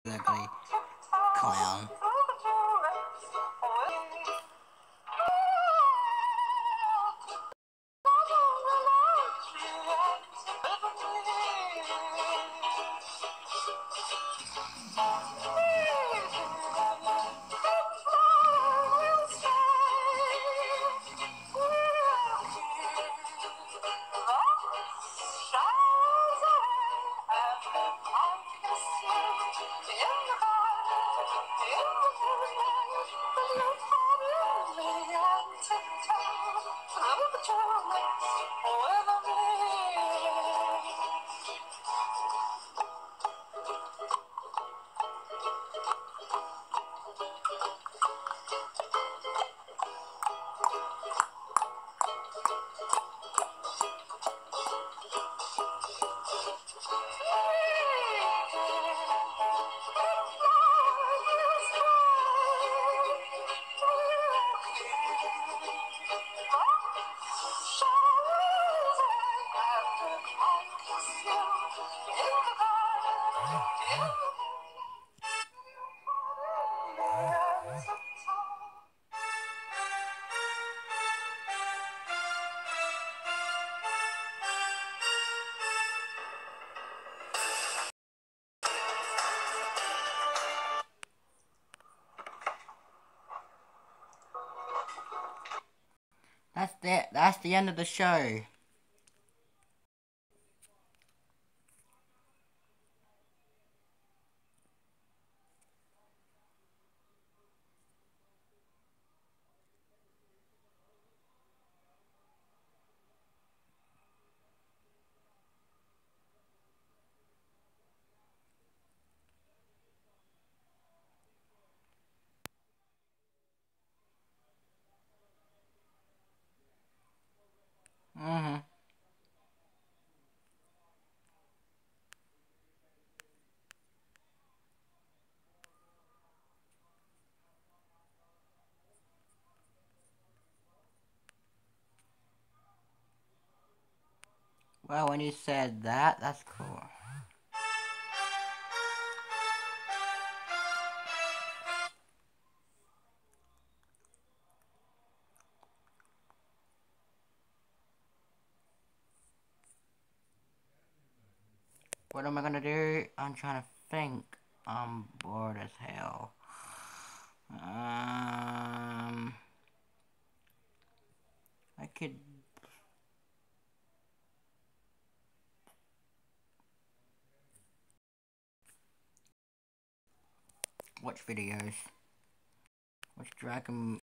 ugly clown. That's it. That's the end of the show. Well, when you said that, that's cool. What am I gonna do? I'm trying to think. I'm bored as hell. I could... watch videos. Watch Dragon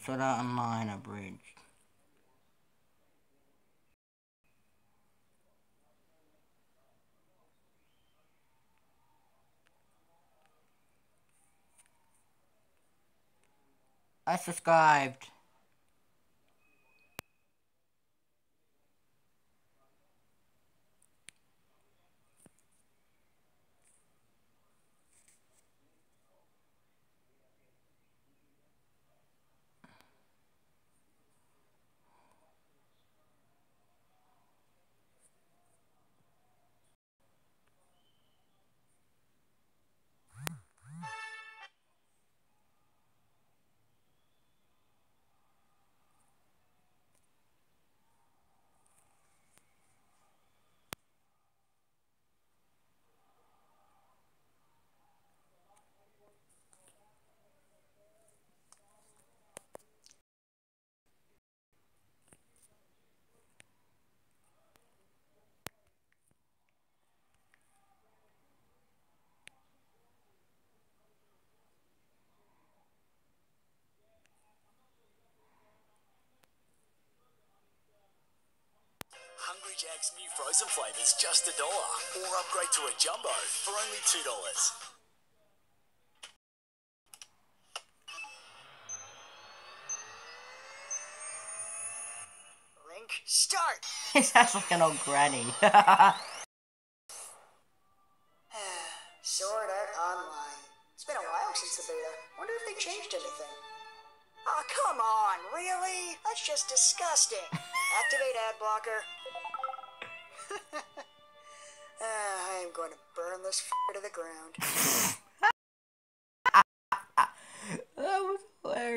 Sword Art Online abridged. I subscribed. Hungry Jack's new frozen flavours just $1, or upgrade to a jumbo for only $2. Link, start! It sounds like an old granny. Sword Art Online. It's been a while since the beta. Wonder if they changed anything. Oh, come on, really? That's just disgusting. Activate ad blocker. I am going to burn this to the ground.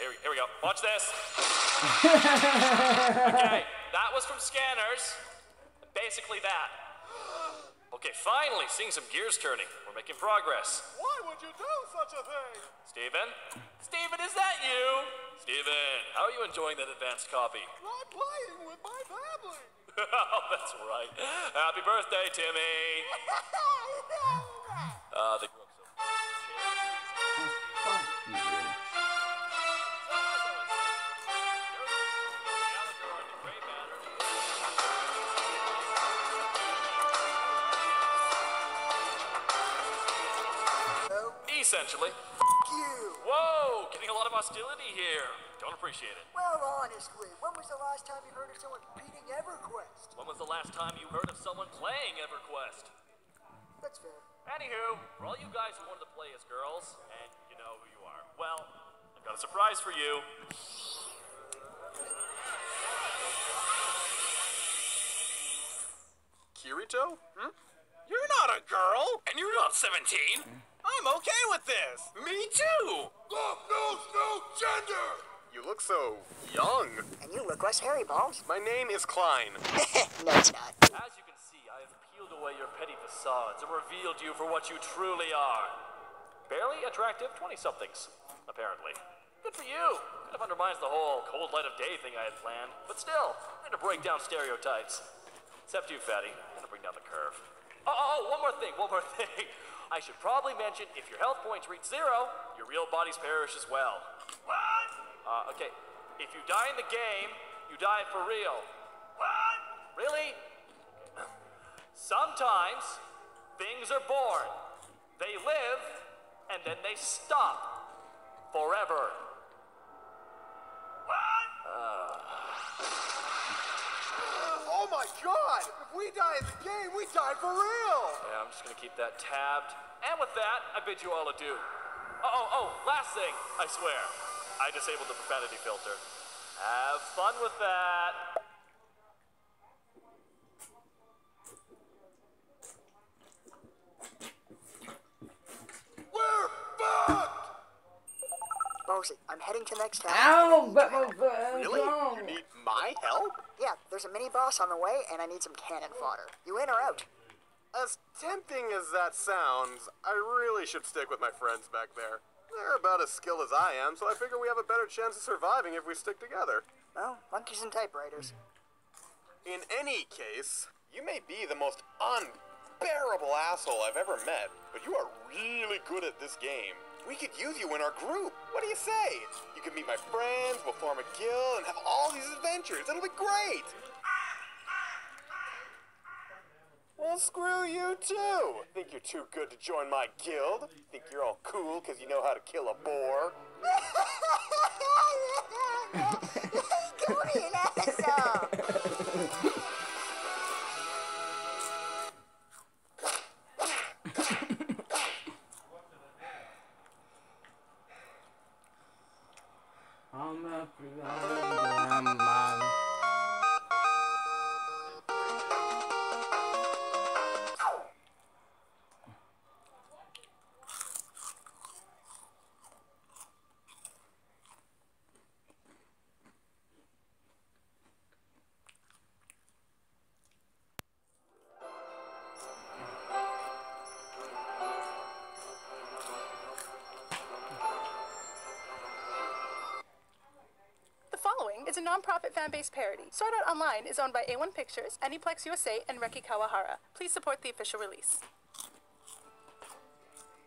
Here we go. Watch this. Okay, that was from Scanners. Basically that. Okay, finally, seeing some gears turning. We're making progress. Why would you do such a thing? Steven? Steven, is that you? Steven, how are you enjoying that advanced copy? I'm playing with my family. Oh, that's right. Happy birthday, Timmy. They grew up so essentially. You. Whoa, getting a lot of hostility here. Don't appreciate it. Well, honestly, when was the last time you heard of someone beating EverQuest? When was the last time you heard of someone playing EverQuest? That's fair. Anywho, for all you guys who wanted to play as girls, and you know who you are, well, I've got a surprise for you. Kirito? You're not a girl, And you're not 17. I'm okay with this. Me too. Love knows no gender. You look so young. And you look less hairy, Balls. My name is Klein. No, it's not. As you can see, I have peeled away your petty facades and revealed you for what you truly are. Barely attractive 20-somethings, apparently. Good for you. Kind of undermines the whole cold light of day thing I had planned, but still, I'm to break down stereotypes. Except you, fatty. I'm gonna bring down the curve. Oh, one more thing. I should probably mention, if your health points reach 0, your real bodies perish as well. What? Okay. If you die in the game, you die for real. What? Really? Sometimes, things are born. They live, and then they stop. Forever. What? Oh my god! If we die in the game, we die for real! Yeah, I'm just gonna keep that tabbed. And with that, I bid you all adieu. Last thing, I swear. I disabled the profanity filter. Have fun with that. We're fucked! Ballsy, I'm heading to next town. Ow! But my Really? You need my help? Yeah, there's a mini boss on the way, and I need some cannon fodder. You in or out? As tempting as that sounds, I really should stick with my friends back there. They're about as skilled as I am, so I figure we have a better chance of surviving if we stick together. Well, monkeys and typewriters. In any case, you may be the most unbearable asshole I've ever met, but you are really good at this game. We could use you in our group. What do you say? You can meet my friends, we'll form a guild, and have all these adventures. It'll be great! Well, screw you too! Think you're too good to join my guild? Think you're all cool because you know how to kill a boar? Don't be an asshole! I'm a man. It's a non-profit fan-based parody. Sword Art Online is owned by A1 Pictures, Aniplex USA, and Reki Kawahara. Please support the official release.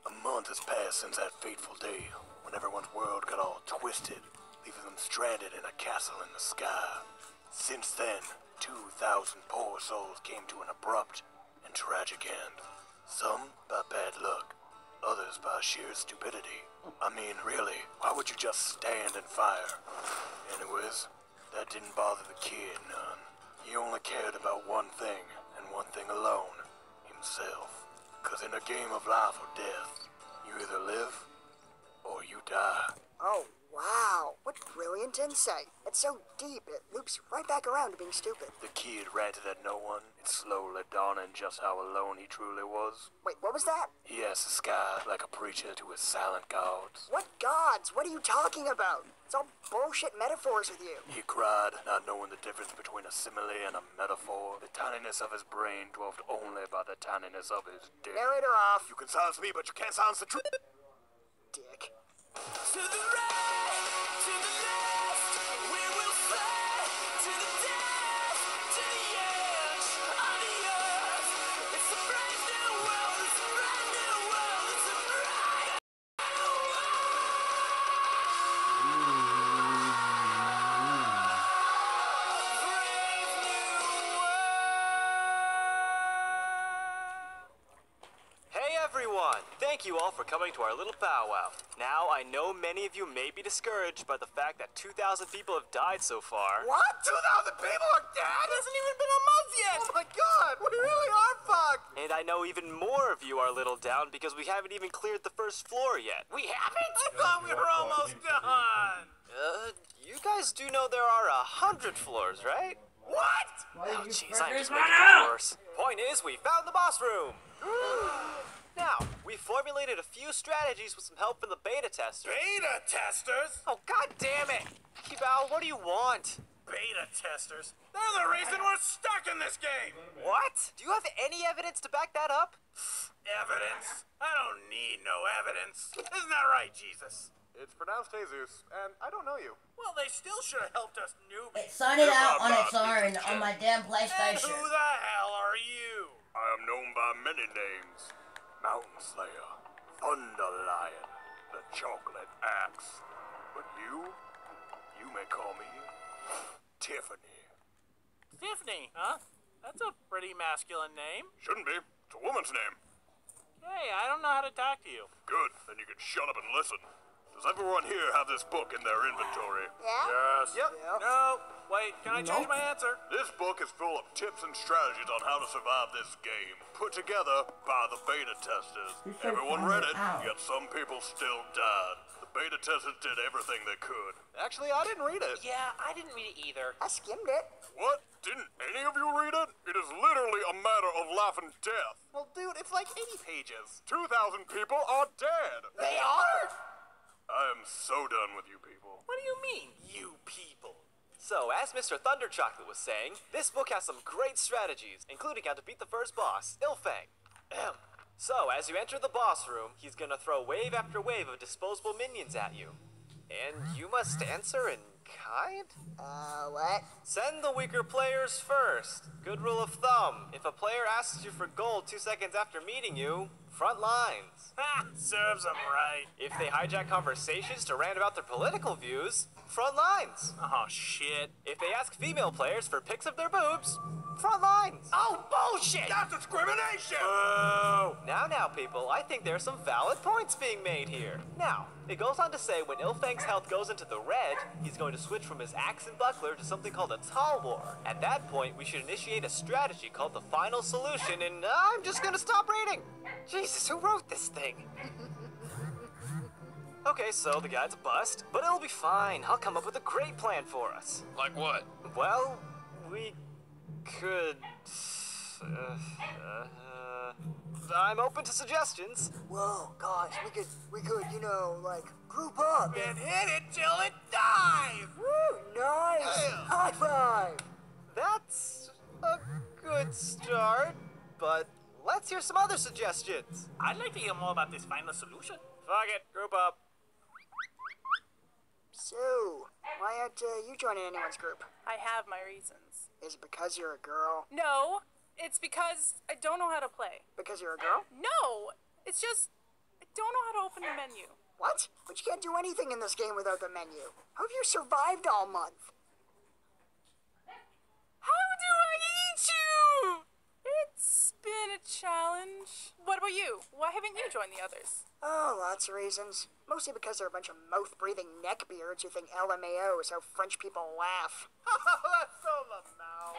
A month has passed since that fateful day when everyone's world got all twisted, leaving them stranded in a castle in the sky. Since then, 2,000 poor souls came to an abrupt and tragic end. Some by bad luck, others by sheer stupidity. I mean, really, why would you just stand and fire? Anyways, that didn't bother the kid none. He only cared about one thing, and one thing alone, himself. 'Cause in a game of life or death, you either live, or you die. Oh, wow. What brilliant brilliant insight. It's so deep, it loops right back around to being stupid. The kid ranted at no one. It's slowly dawning just how alone he truly was. Wait, what was that? He asked the sky like a preacher to his silent gods. What gods? What are you talking about? It's all bullshit metaphors with you. He cried, not knowing the difference between a simile and a metaphor. The tininess of his brain dwarfed only by the tininess of his dick. Narrator off. You can silence me, but you can't silence the truth. Dick. To the right, to the left, we will fly to the depth, to the edge of the earth. It's a brave new world, it's a brand new world, it's a brand new world. Hey everyone! Thank you all for coming to our little powwow. Now, I know many of you may be discouraged by the fact that 2,000 people have died so far. What? 2,000 people are dead? It hasn't even been a month yet! Oh my god, we really are fucked! And I know even more of you are a little down because we haven't even cleared the first floor yet. We haven't? I thought we were almost done! You guys do know there are 100 floors, right? What? Oh, jeez, I'm just making it worse. Point is, we found the boss room! Now, we formulated a few strategies with some help from the beta testers. Beta testers? Oh, god damn it! Kibao, what do you want? Beta testers? They're the reason we're stuck in this game! What? Do you have any evidence to back that up? Evidence? I don't need no evidence. Isn't that right, Jesus? It's pronounced Jesus, and I don't know you. Well, they still should have helped us newbies. It started out on its own on my damn And PlayStation. who the hell are you? I am known by many names. Mountain Slayer, Thunder Lion, the Chocolate Axe. But you may call me Tiffany. Tiffany, huh? That's a pretty masculine name. Shouldn't be. It's a woman's name. Hey, I don't know how to talk to you. Good, then you can shut up and listen. Does everyone here have this book in their inventory? Yeah? Yes. Yep. No. Wait, can I change my answer? This book is full of tips and strategies on how to survive this game, put together by the beta testers. You should Everyone find read it it, out. yet some people still died. The beta testers did everything they could. Actually, I didn't read it. Yeah, I didn't read it either. I skimmed it. What? Didn't any of you read it? It is literally a matter of life and death. Well, dude, it's like 80 pages. 2,000 people are dead. They are? I am so done with you people. What do you mean, you people? So, as Mr. Thunder Chocolate was saying, this book has some great strategies, including how to beat the first boss, Ilfang. Ahem. So, as you enter the boss room, he's gonna throw wave after wave of disposable minions at you. And you must answer in kind? What? Send the weaker players first. Good rule of thumb. If a player asks you for gold 2 seconds after meeting you, front lines. Ha! Serves them right. If they hijack conversations to rant about their political views, front lines. Oh, shit. If they ask female players for pics of their boobs, front lines. Oh, bullshit! That's discrimination! Now, people, I think there are some valid points being made here. Now, it goes on to say when Ilfang's health goes into the red, he's going to switch from his axe and buckler to something called a Tall War. At that point, we should initiate a strategy called the Final Solution, and I'm just gonna stop reading. Jesus, who wrote this thing? Okay, so the guide's a bust, but it'll be fine. I'll come up with a great plan for us. Like what? Well, we could... I'm open to suggestions. Whoa, gosh, we could, like, group up. And hit it till it dies! Woo, nice. High five. That's a good start, but let's hear some other suggestions. I'd like to hear more about this final solution. Fuck it, group up. So, why aren't you joining anyone's group? I have my reasons. Is it because you're a girl? No, it's because I don't know how to play. Because you're a girl? No, it's just I don't know how to open the menu. What? But you can't do anything in this game without the menu. How have you survived all month? How do I eat you? It's been a challenge. What about you? Why haven't you joined the others? Oh, lots of reasons. Mostly because they're a bunch of mouth-breathing neckbeards who think LMAO is how French people laugh. That's so LMAO.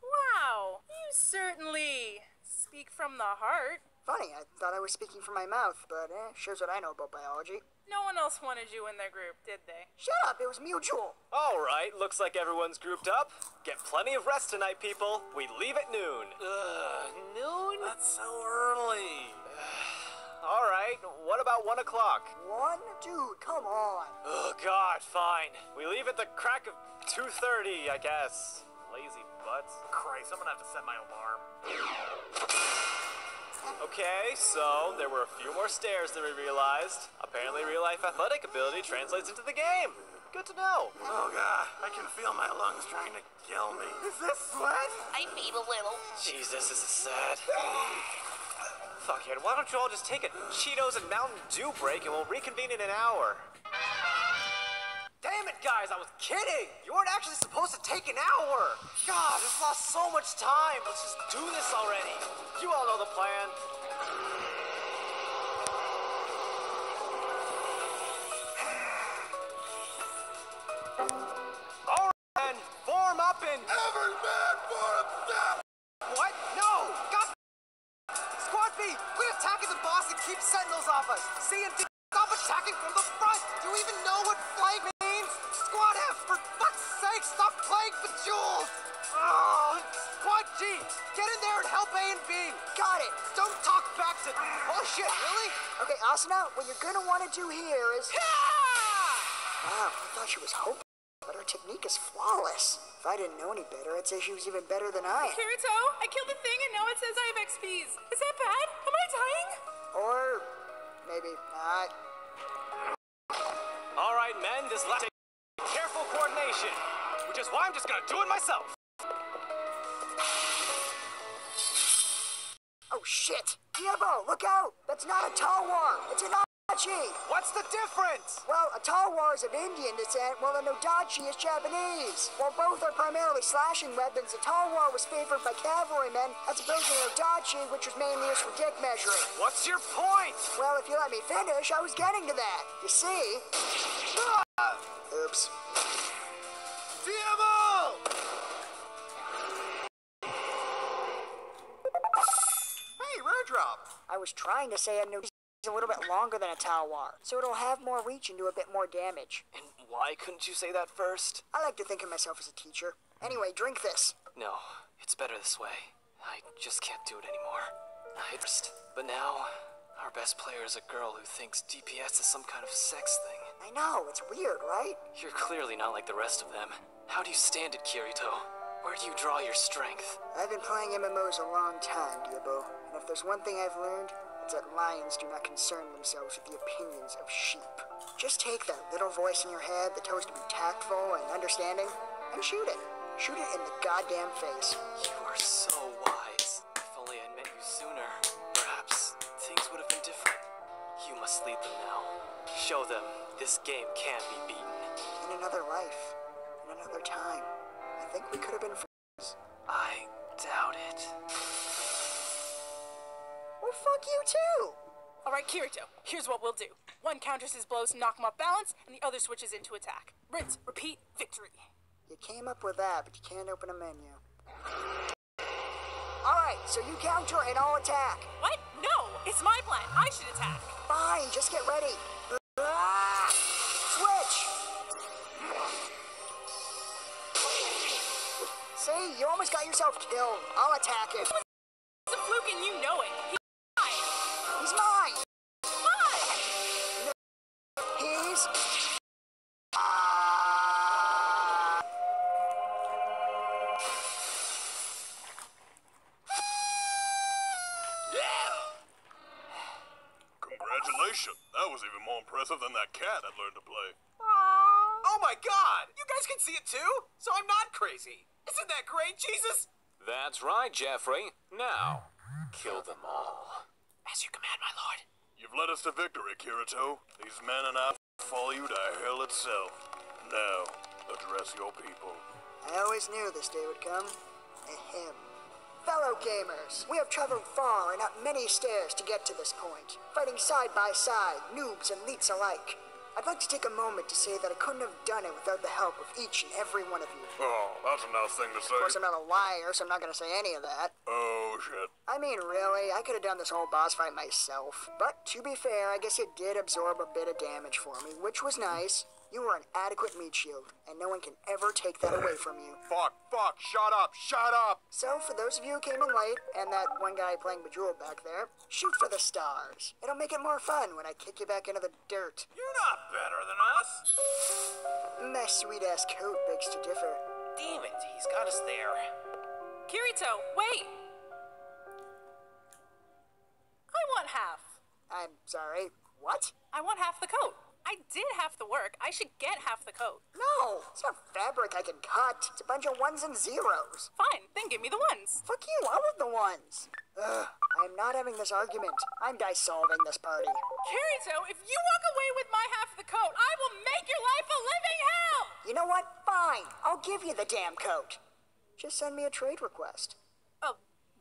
Wow, you certainly speak from the heart. Funny, I thought I was speaking from my mouth, but shows what I know about biology. No one else wanted you in their group, did they? Shut up, it was mutual. Alright, looks like everyone's grouped up. Get plenty of rest tonight, people. We leave at noon. Noon? That's so early. Alright, what about 1 o'clock? One? Dude, come on. Oh god, fine. We leave at the crack of 2:30, I guess. Lazy butts. Christ, I'm gonna have to set my alarm. Okay, so there were a few more stairs than we realized. Apparently real-life athletic ability translates into the game. Good to know. Oh god, I can feel my lungs trying to kill me. Is this sweat? I need a little. Jesus, this is sad. Fuck it, why don't you all just take a Cheetos and Mountain Dew break and we'll reconvene in an hour? Damn it, guys, I was kidding! You weren't actually supposed to take an hour! God, this lost so much time! Let's just do this already! You all know the plan. Alright then, form up and... Every man for himself! What? No! God! Squad B, quit attacking the boss and keep sentinels off us! C and D, stop attacking from the front! Do you even know what flank means? Squad F, for fuck's sake, stop playing Bejeweled! Squad G, get in there and help A and B! Got it. Don't talk back to... Oh shit, really? Okay, Asuna, what you're gonna want to do here is... Wow, I thought she was hoping, but her technique is flawless. If I didn't know any better, I'd say she was even better than I am. Kirito, I killed the thing and now it says I have XPs. Is that bad? Am I dying? Or maybe not. Alright men, this last take careful coordination, which is why I'm just gonna do it myself. Oh shit! Diabo, look out! That's not a Talwar! It's an Odachi! What's the difference? Well, a Talwar is of Indian descent, while an Odachi is Japanese. While both are primarily slashing weapons, a Talwar was favored by cavalrymen, as opposed to an Odachi, which was mainly used for dick measuring. What's your point? Well, if you let me finish, I was getting to that. You see? Oops. Diabo! Hey, rare drop. I was trying to say a no a little bit longer than a Talwar, so it'll have more reach and do a bit more damage. And why couldn't you say that first? I like to think of myself as a teacher. Anyway, drink this. No, it's better this way. I just can't do it anymore. But now, our best player is a girl who thinks DPS is some kind of sex thing. I know, it's weird, right? You're clearly not like the rest of them. How do you stand it, Kirito? Where do you draw your strength? I've been playing MMOs a long time, Diabo, and if there's one thing I've learned, it's that lions do not concern themselves with the opinions of sheep. Just take that little voice in your head that tells you to be tactful and understanding, and shoot it. Shoot it in the goddamn face. You are so wise. If only I'd met you sooner, perhaps things would have been different. You must lead them now. Show them this game can be beaten. In another life, in another time, I think we could have been friends. I doubt it. Well, fuck you too! Alright, Kirito, here's what we'll do. One counters his blows to knock him off balance, and the other switches into attack. Rinse, repeat, victory. You came up with that, but you can't open a menu. Alright, so you counter and I'll attack. What? No! It's my plan. I should attack. Fine, just get ready. Ah! Switch! See, you almost got yourself killed. I'll attack him. It's a fluke and you know it. He's mine! Mine! He's... Congratulations! That was even more impressive than that cat I'd learned to play. Oh my god! You guys can see it too? So I'm not crazy. Isn't that great, Jesus? That's right, Jeffrey. Now, kill them all. As you command, my lord. You've led us to victory, Kirito. These men and I follow you to hell itself. Now, address your people. I always knew this day would come. Ahem. Fellow gamers, we have traveled far and up many stairs to get to this point, fighting side by side, noobs and leets alike. I'd like to take a moment to say that I couldn't have done it without the help of each and every one of you. Oh, that's a nice thing to say. Of course, I'm not a liar, so I'm not gonna say any of that. Oh, shit. I mean, really, I could have done this whole boss fight myself. But to be fair, I guess it did absorb a bit of damage for me, which was nice. You were an adequate meat shield, and no one can ever take that away from you. Fuck, shut up! So, for those of you who came in late, and that one guy playing Bejeweled back there, shoot for the stars. It'll make it more fun when I kick you back into the dirt. You're not better than us. My sweet-ass coat begs to differ. Damn it, he's got us there. Kirito, wait! I want half. I'm sorry, what? I want half the coat. I did half the work. I should get half the coat. No, it's not fabric I can cut. It's a bunch of ones and zeros. Fine, then give me the ones. Fuck you, I want the ones. Ugh, I'm not having this argument. I'm dissolving this party. Kirito, if you walk away with my half of the coat, I will make your life a living hell! You know what? Fine, I'll give you the damn coat. Just send me a trade request.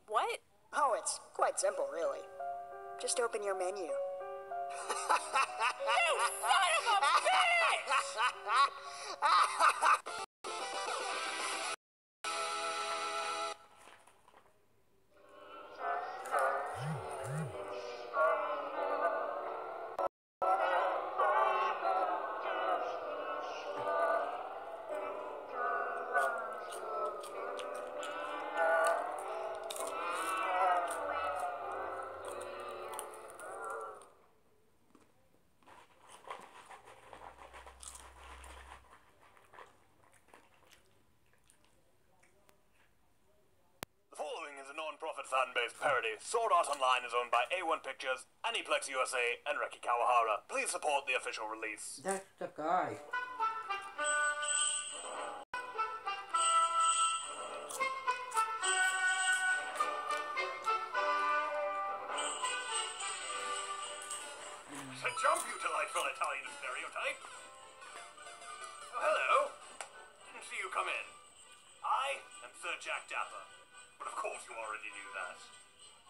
What? Oh, it's quite simple, really. Just open your menu. You son of a bitch! Non-profit fan-based parody. Sword Art Online is owned by A1 Pictures, Aniplex USA, and Reki Kawahara. Please support the official release. That's the guy. Jump, you delightful Italian stereotype. Oh, hello. Didn't see you come in. I am Sir Jack Dapper. But of course you already knew that.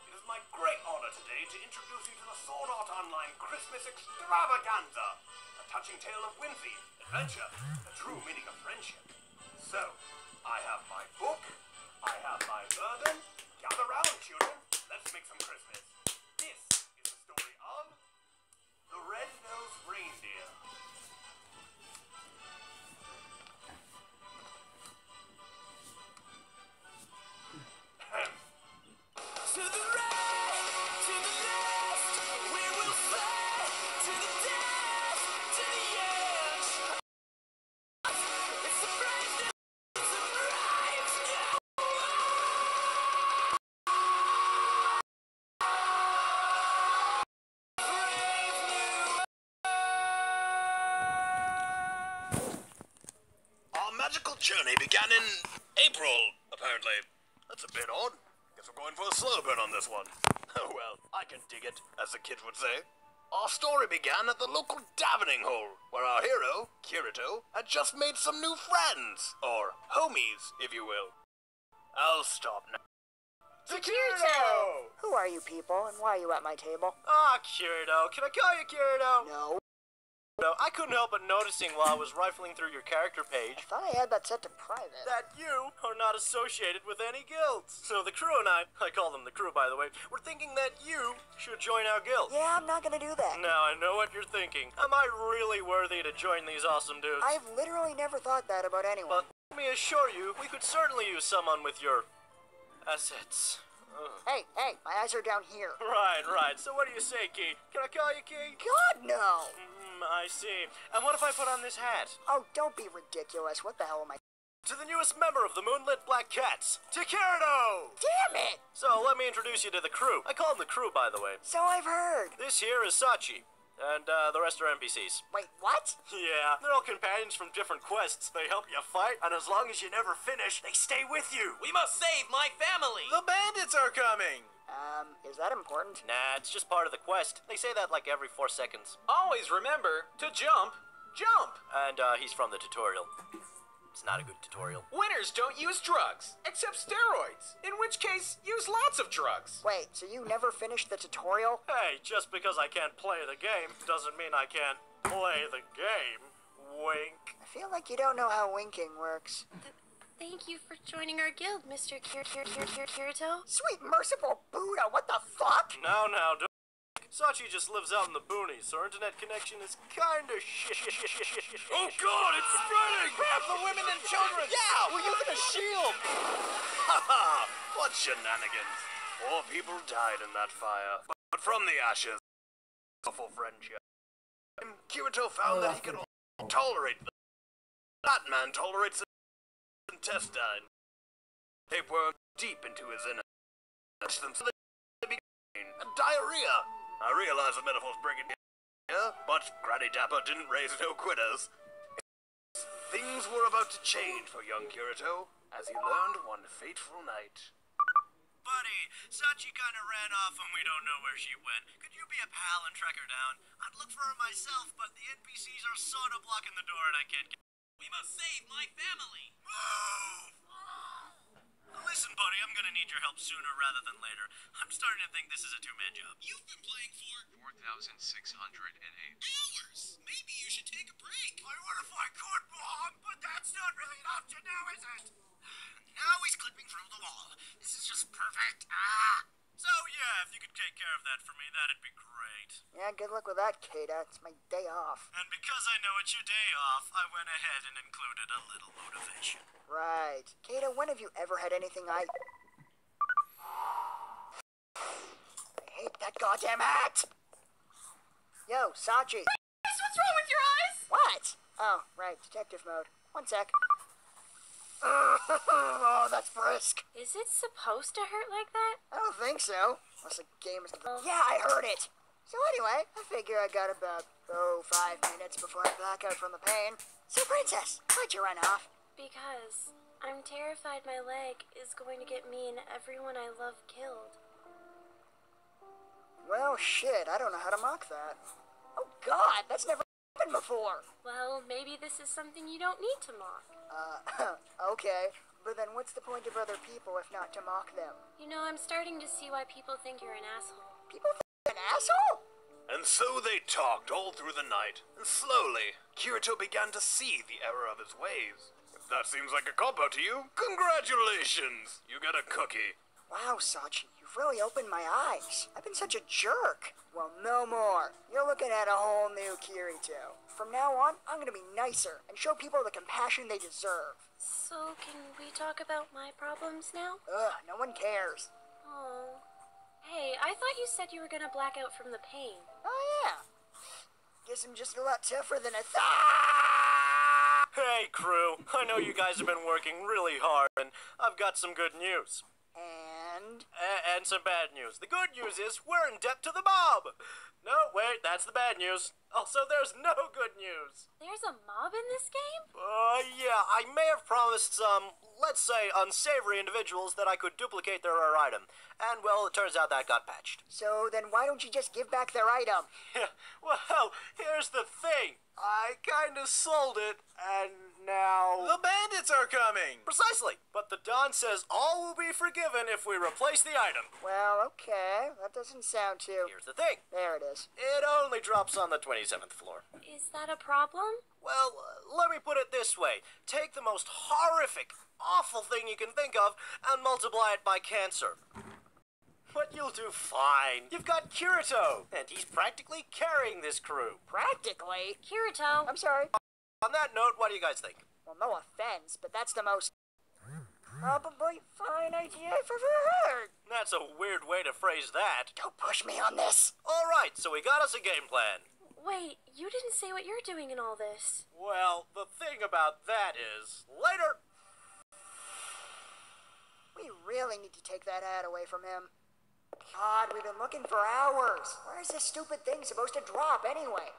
It is my great honor today to introduce you to the Sword Art Online Christmas Extravaganza, a touching tale of whimsy, adventure, the true meaning of friendship. So, I have my book, I have my burden. Gather round, children. Let's make some Christmas. This is the story of the Red-Nosed Reindeer. To the right, to the left, we will fly to the death, to the edge. It's a brave new, it's a brave new. Our magical journey began in April, apparently. That's a bit odd. Guess we're going for a slow burn on this one. Oh well, I can dig it, as the kids would say. Our story began at the local davening hole, where our hero, Kirito, had just made some new friends. Or homies, if you will. I'll stop now. Kirito! Who are you people, and why are you at my table? Ah, Kirito. Can I call you Kirito? No. No, I couldn't help but noticing while I was rifling through your character page I thought I had that set to private. that you are not associated with any guilds. So the crew and I call them the crew by the way, we're thinking that you should join our guild. Yeah, I'm not gonna do that. Now I know what you're thinking. Am I really worthy to join these awesome dudes? I've literally never thought that about anyone. But let me assure you, we could certainly use someone with your assets. Hey, my eyes are down here. Right. So what do you say, Key? Can I call you Key? God, no! I see. And what if I put on this hat? Oh, don't be ridiculous. What the hell am I... To the newest member of the Moonlit Black Cats, Kirito! Damn it! So let me introduce you to the crew. I call them the crew, by the way. So I've heard. This here is Sachi. And the rest are NPCs. Wait, what? Yeah, they're all companions from different quests. They help you fight, and as long as you never finish, they stay with you. We must save my family! The bandits are coming! Is that important? Nah, it's just part of the quest. They say that like every 4 seconds. Always remember to jump. And he's from the tutorial. It's not a good tutorial. Winners don't use drugs, except steroids. In which case, use lots of drugs. Wait, so you never finished the tutorial? Hey, just because I can't play the game doesn't mean I can't Play the game. Wink. I feel like you don't know how winking works. Thank you for joining our guild, Mr. Kirito. Sweet merciful Buddha, what the fuck? Now, don't. Sachi just lives out in the boonies, so our internet connection is kinda shit. Oh god, it's spreading! Grab the women and children! Yeah, we're using a shield! Haha! What shenanigans! 4 people died in that fire. But from the ashes, awful friendship. Kirito found that he could tolerate them. That man tolerates the intestine. They worked deep into his inner them so they became a diarrhea. I realize the metaphor's breaking here, but Granny Dapper didn't raise no quitters. Things were about to change for young Kirito as he learned one fateful night. Buddy, Sachi kinda ran off and we don't know where she went. Could you be a pal and track her down? I'd look for her myself, but the NPCs are sorta blocking the door and I can't get... We must save my family! Move! Listen, buddy, I'm gonna need your help sooner rather than later. I'm starting to think this is a two-man job. You've been playing for 4,608 hours. Maybe you should take a break. I would if I could, Mom, but that's not really an option now, is it? Now he's clipping through the wall. This is just perfect. So, yeah, if you could take care of that for me, that'd be great. Yeah, good luck with that, Kata. It's my day off. And because I know it's your day off, I went ahead and included a little motivation. Right. Kata, when have you ever had anything I hate that goddamn hat! Yo, Sachi. What's wrong with your eyes? What? Oh, right, detective mode. One sec. Oh, that's brisk. Is it supposed to hurt like that? I don't think so. Unless the game is... Yeah, I heard it. So anyway, I figure I got about, 5 minutes before I black out from the pain. So, Princess, why'd you run off? Because I'm terrified my leg is going to get me and everyone I love killed. Well, shit, I don't know how to mock that. Oh, God, that's never happened before. Well, maybe this is something you don't need to mock. Okay. But then what's the point of other people if not to mock them? You know, I'm starting to see why people think you're an asshole. People think I'm an asshole? And so they talked all through the night, and slowly, Kirito began to see the error of his ways. If that seems like a cop-out to you, congratulations! You get a cookie. Wow, Sachi, you've really opened my eyes. I've been such a jerk. Well, no more. You're looking at a whole new Kirito. From now on, I'm gonna be nicer and show people the compassion they deserve. So, can we talk about my problems now? Ugh, no one cares. Oh. Hey, I thought you said you were gonna black out from the pain. Oh, yeah. Guess I'm just a lot tougher than I thought. Hey, crew. I know you guys have been working really hard, and I've got some good news. And some bad news. The good news is we're in debt to the mob. No, wait, that's the bad news. Also, there's no good news. There's a mob in this game? Yeah, I may have promised some, let's say, unsavory individuals that I could duplicate their rare item. And, well, it turns out that got patched. so then why don't you just give back their item? Well, here's the thing. I kinda sold it, and now... The bandits are coming! Precisely. But the Don says all will be forgiven if we replace the item. Well, okay. That doesn't sound too... Here's the thing. There it is. It only drops on the 27th floor. Is that a problem? Well, let me put it this way. Take the most horrific, awful thing you can think of and multiply it by cancer. But you'll do fine. You've got Kirito, and he's practically carrying this crew. Practically. Kirito. I'm sorry. On that note, what do you guys think? Well, no offense, but that's the most... probably fine idea I've ever heard. That's a weird way to phrase that. Don't push me on this. All right, so we got us a game plan. Wait, you didn't say what you're doing in all this. Well, the thing about that is, later. We really need to take that hat away from him. God, we've been looking for hours. Where is this stupid thing supposed to drop anyway?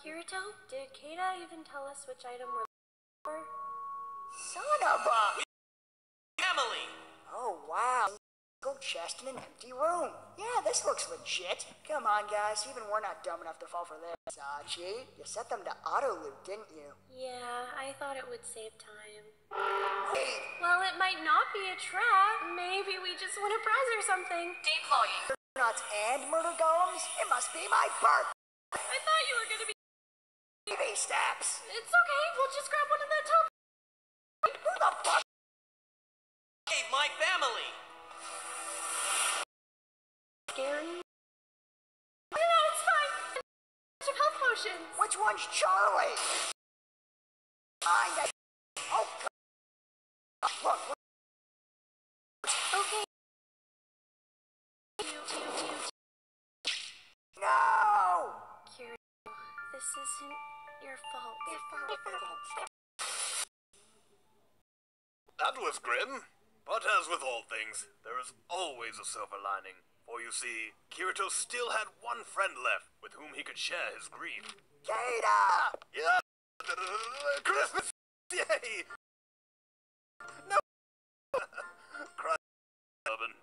Kirito, did Kata even tell us which item we're looking for? Son of a... Emily! Oh, wow. Gold chest in an empty room. Yeah, this looks legit. Come on, guys. Even we're not dumb enough to fall for this. Sachi, you set them to auto-loot, didn't you? Yeah, I thought it would save time. Wait. Well, it might not be a trap. Maybe we just won a prize or something. Nuts and murder golems? It must be my birth. I thought you were gonna be steps. It's okay, we'll just grab one of the top. Who the fuck? Save my family. Scary. No, it's fine. Of health potions. Which one's Charlie? Find it. Oh, God. Look. Okay. No! Kirito, this isn't your fault. That was grim. But as with all things, there is always a silver lining. For you see, Kirito still had one friend left with whom he could share his grief. Kata! Yeah! Christmas! Yay! No! Cry, Urban.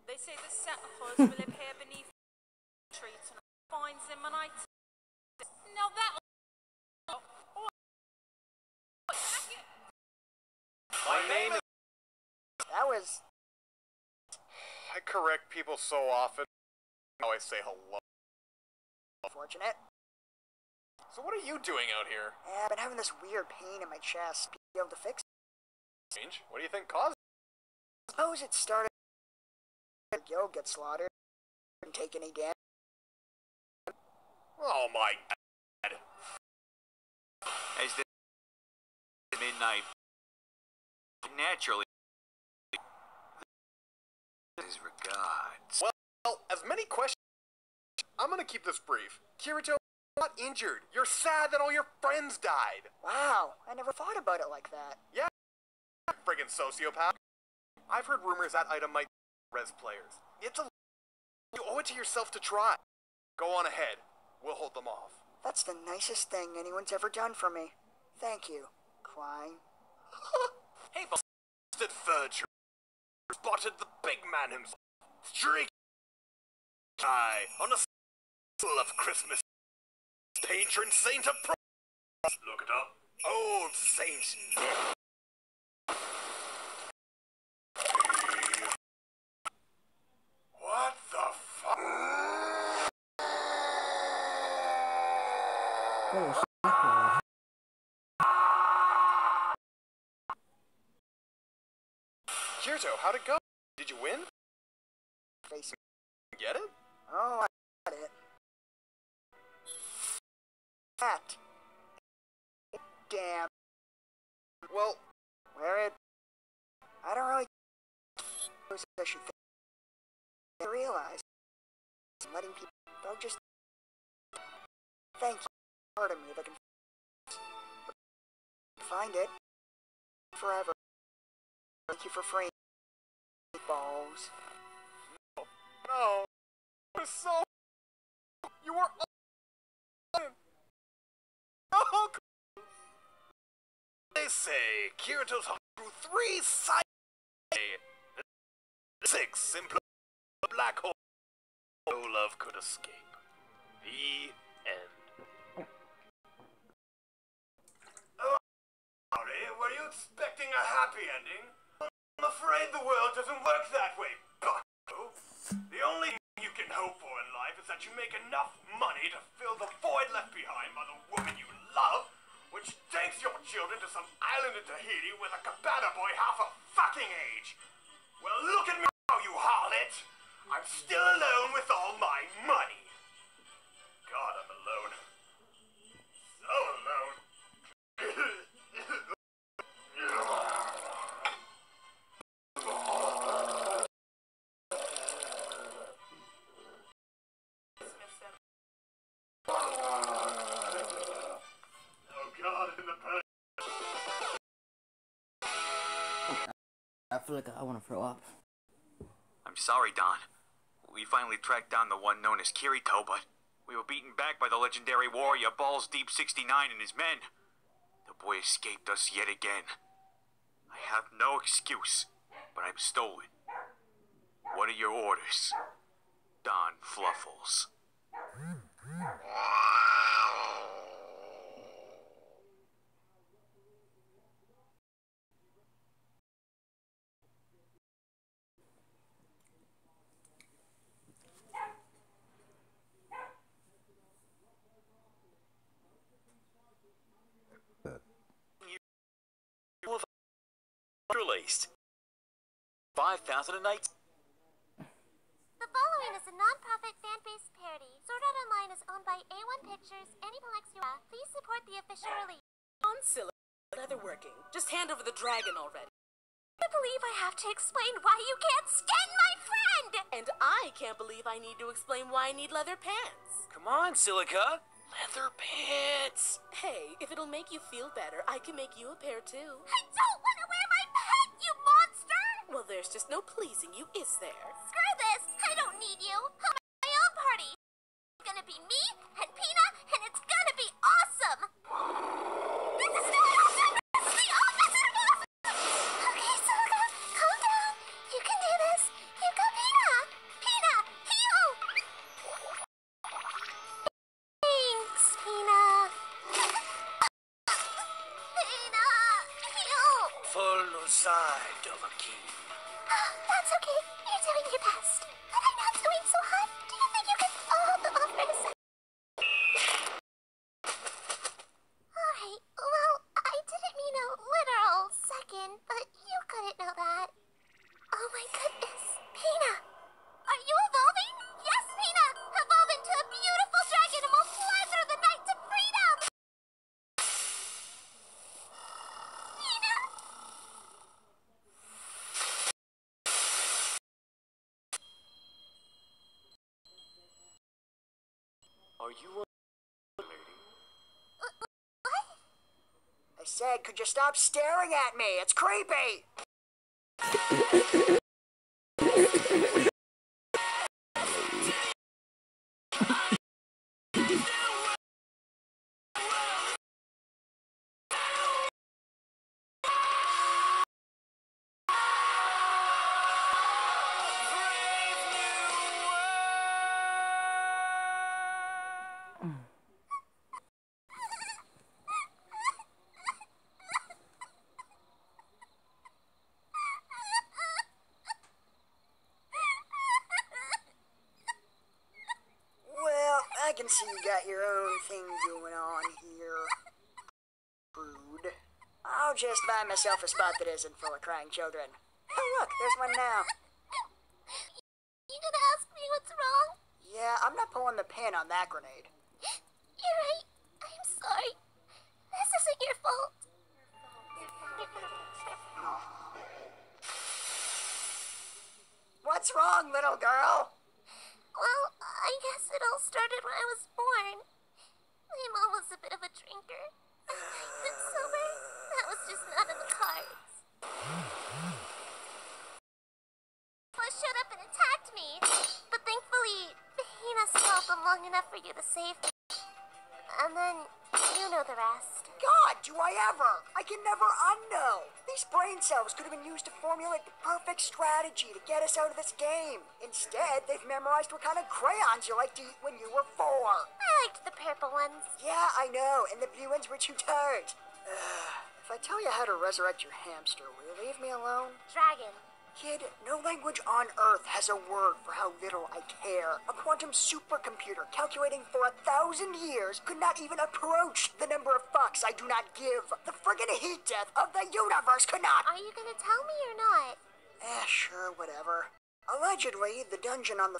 They say the Santa Claus will appear beneath the tree tonight. Finds him and I... Now that... My name is... That was... I correct people so often. How I say hello. Unfortunate. So what are you doing out here? Yeah, I've been having this weird pain in my chest. Be able to fix it. Strange. What do you think caused it? Suppose it started... Gil gets slaughtered. Didn't take any damage. Oh my God. As the midnight naturally his regards. Well, as many questions. I'm gonna keep this brief. Kirito, you're not injured. You're sad that all your friends died. Wow, I never thought about it like that. Yeah, friggin' sociopath. I've heard rumors that item might res players. It's a... You owe it to yourself to try. Go on ahead. We'll hold them off. That's the nicest thing anyone's ever done for me. Thank you, Klein. Hey, busted Virgil. Spotted the big man himself. Streak eye on the soul of Christmas. Patron saint of pro. Look it up. Old Saint Nick. What the fuck? Oh, shit. Kirito, how'd it go? Did you win? Face. Get it? Oh, I got it. That. Damn. Well, Where it... I don't really... I should think... I realize... Letting people... They'll just... Thank you. Part of me that can... Find it. Forever. Thank you for freeing... Balls. no. You're so... You were... Oh, They say Kirito's hung through 3 sides. 6 simple black hole. No love could escape. The end. Oh, sorry. Were you expecting a happy ending? I'm afraid the world doesn't work that way, bucko. The only thing you can hope for in life is that you make enough money to fill the void left behind by the woman you love, which takes your children to some island in Tahiti with a cabana boy half a fucking age. Well, look at me now, you harlot. I'm still alone with all my money. God, I'm alone. So alone. I feel like I want to throw up. I'm sorry, Don. We finally tracked down the one known as Kirito, but we were beaten back by the legendary warrior Balls Deep 69 and his men. The boy escaped us yet again. I have no excuse, but I'm stolen. What are your orders, Don Fluffles? released. 5008. The following is a non-profit fan-based parody. Sword Art Online is owned by A1 Pictures, Aniplex Europe. Please support the official release. On Scylla, leatherworking. Just hand over the dragon already. I believe I have to explain why you can't skin my friend! And I can't believe I need to explain why I need leather pants. Come on, Silica. Leather pants. Hey, if it'll make you feel better, I can make you a pair too. I don't want to wear my pants, you monster! Well, there's just no pleasing you, is there? Screw this! I don't need you! I'm at my own party! It's gonna be me and Pina, and it's gonna be awesome! This is not awesome! This is the opposite of awesome! Okay, Silica, calm down. You can do this. You go, Pina! Pina, heal! Thanks, Pina. Pina, heal! Full side of a king. That's okay. You're doing your best. But I'm not doing so hot. Do you think you can hold off for a second? Alright, well, I didn't mean a literal second, but you couldn't know that. Oh my goodness. Pina, are you evolving? Yes, Pina! Evolve into a beautiful dragon and we'll fly through the night to freedom! Pina! Are you a lady? I said, could you stop staring at me? It's creepy! Well, I can see you got your own thing going on here. Rude. I'll just buy myself a spot that isn't full of crying children. Oh, look, there's one now. You gonna ask me what's wrong? Yeah, I'm not pulling the pin on that grenade. You're right. I'm sorry. This isn't your fault. What's wrong, little girl? Well, I guess it all started when I was born. My mom was a bit of a drinker. I've been sober. That was just not in the cards. Well, showed up and attacked me. But thankfully, Hina held them long enough for you to save me. And then, you know the rest. God, do I ever? I can never unknow. These brain cells could have been used to formulate the perfect strategy to get us out of this game. Instead, they've memorized what kind of crayons you liked to eat when you were 4. I liked the purple ones. Yeah, I know, and the blue ones were too tart. If I tell you how to resurrect your hamster, will you leave me alone? Dragon. Kid, no language on Earth has a word for how little I care. A quantum supercomputer calculating for 1,000 years could not even approach the number of fucks I do not give. The friggin' heat death of the universe could not. Are you gonna tell me or not? Sure, whatever. Allegedly, the dungeon on the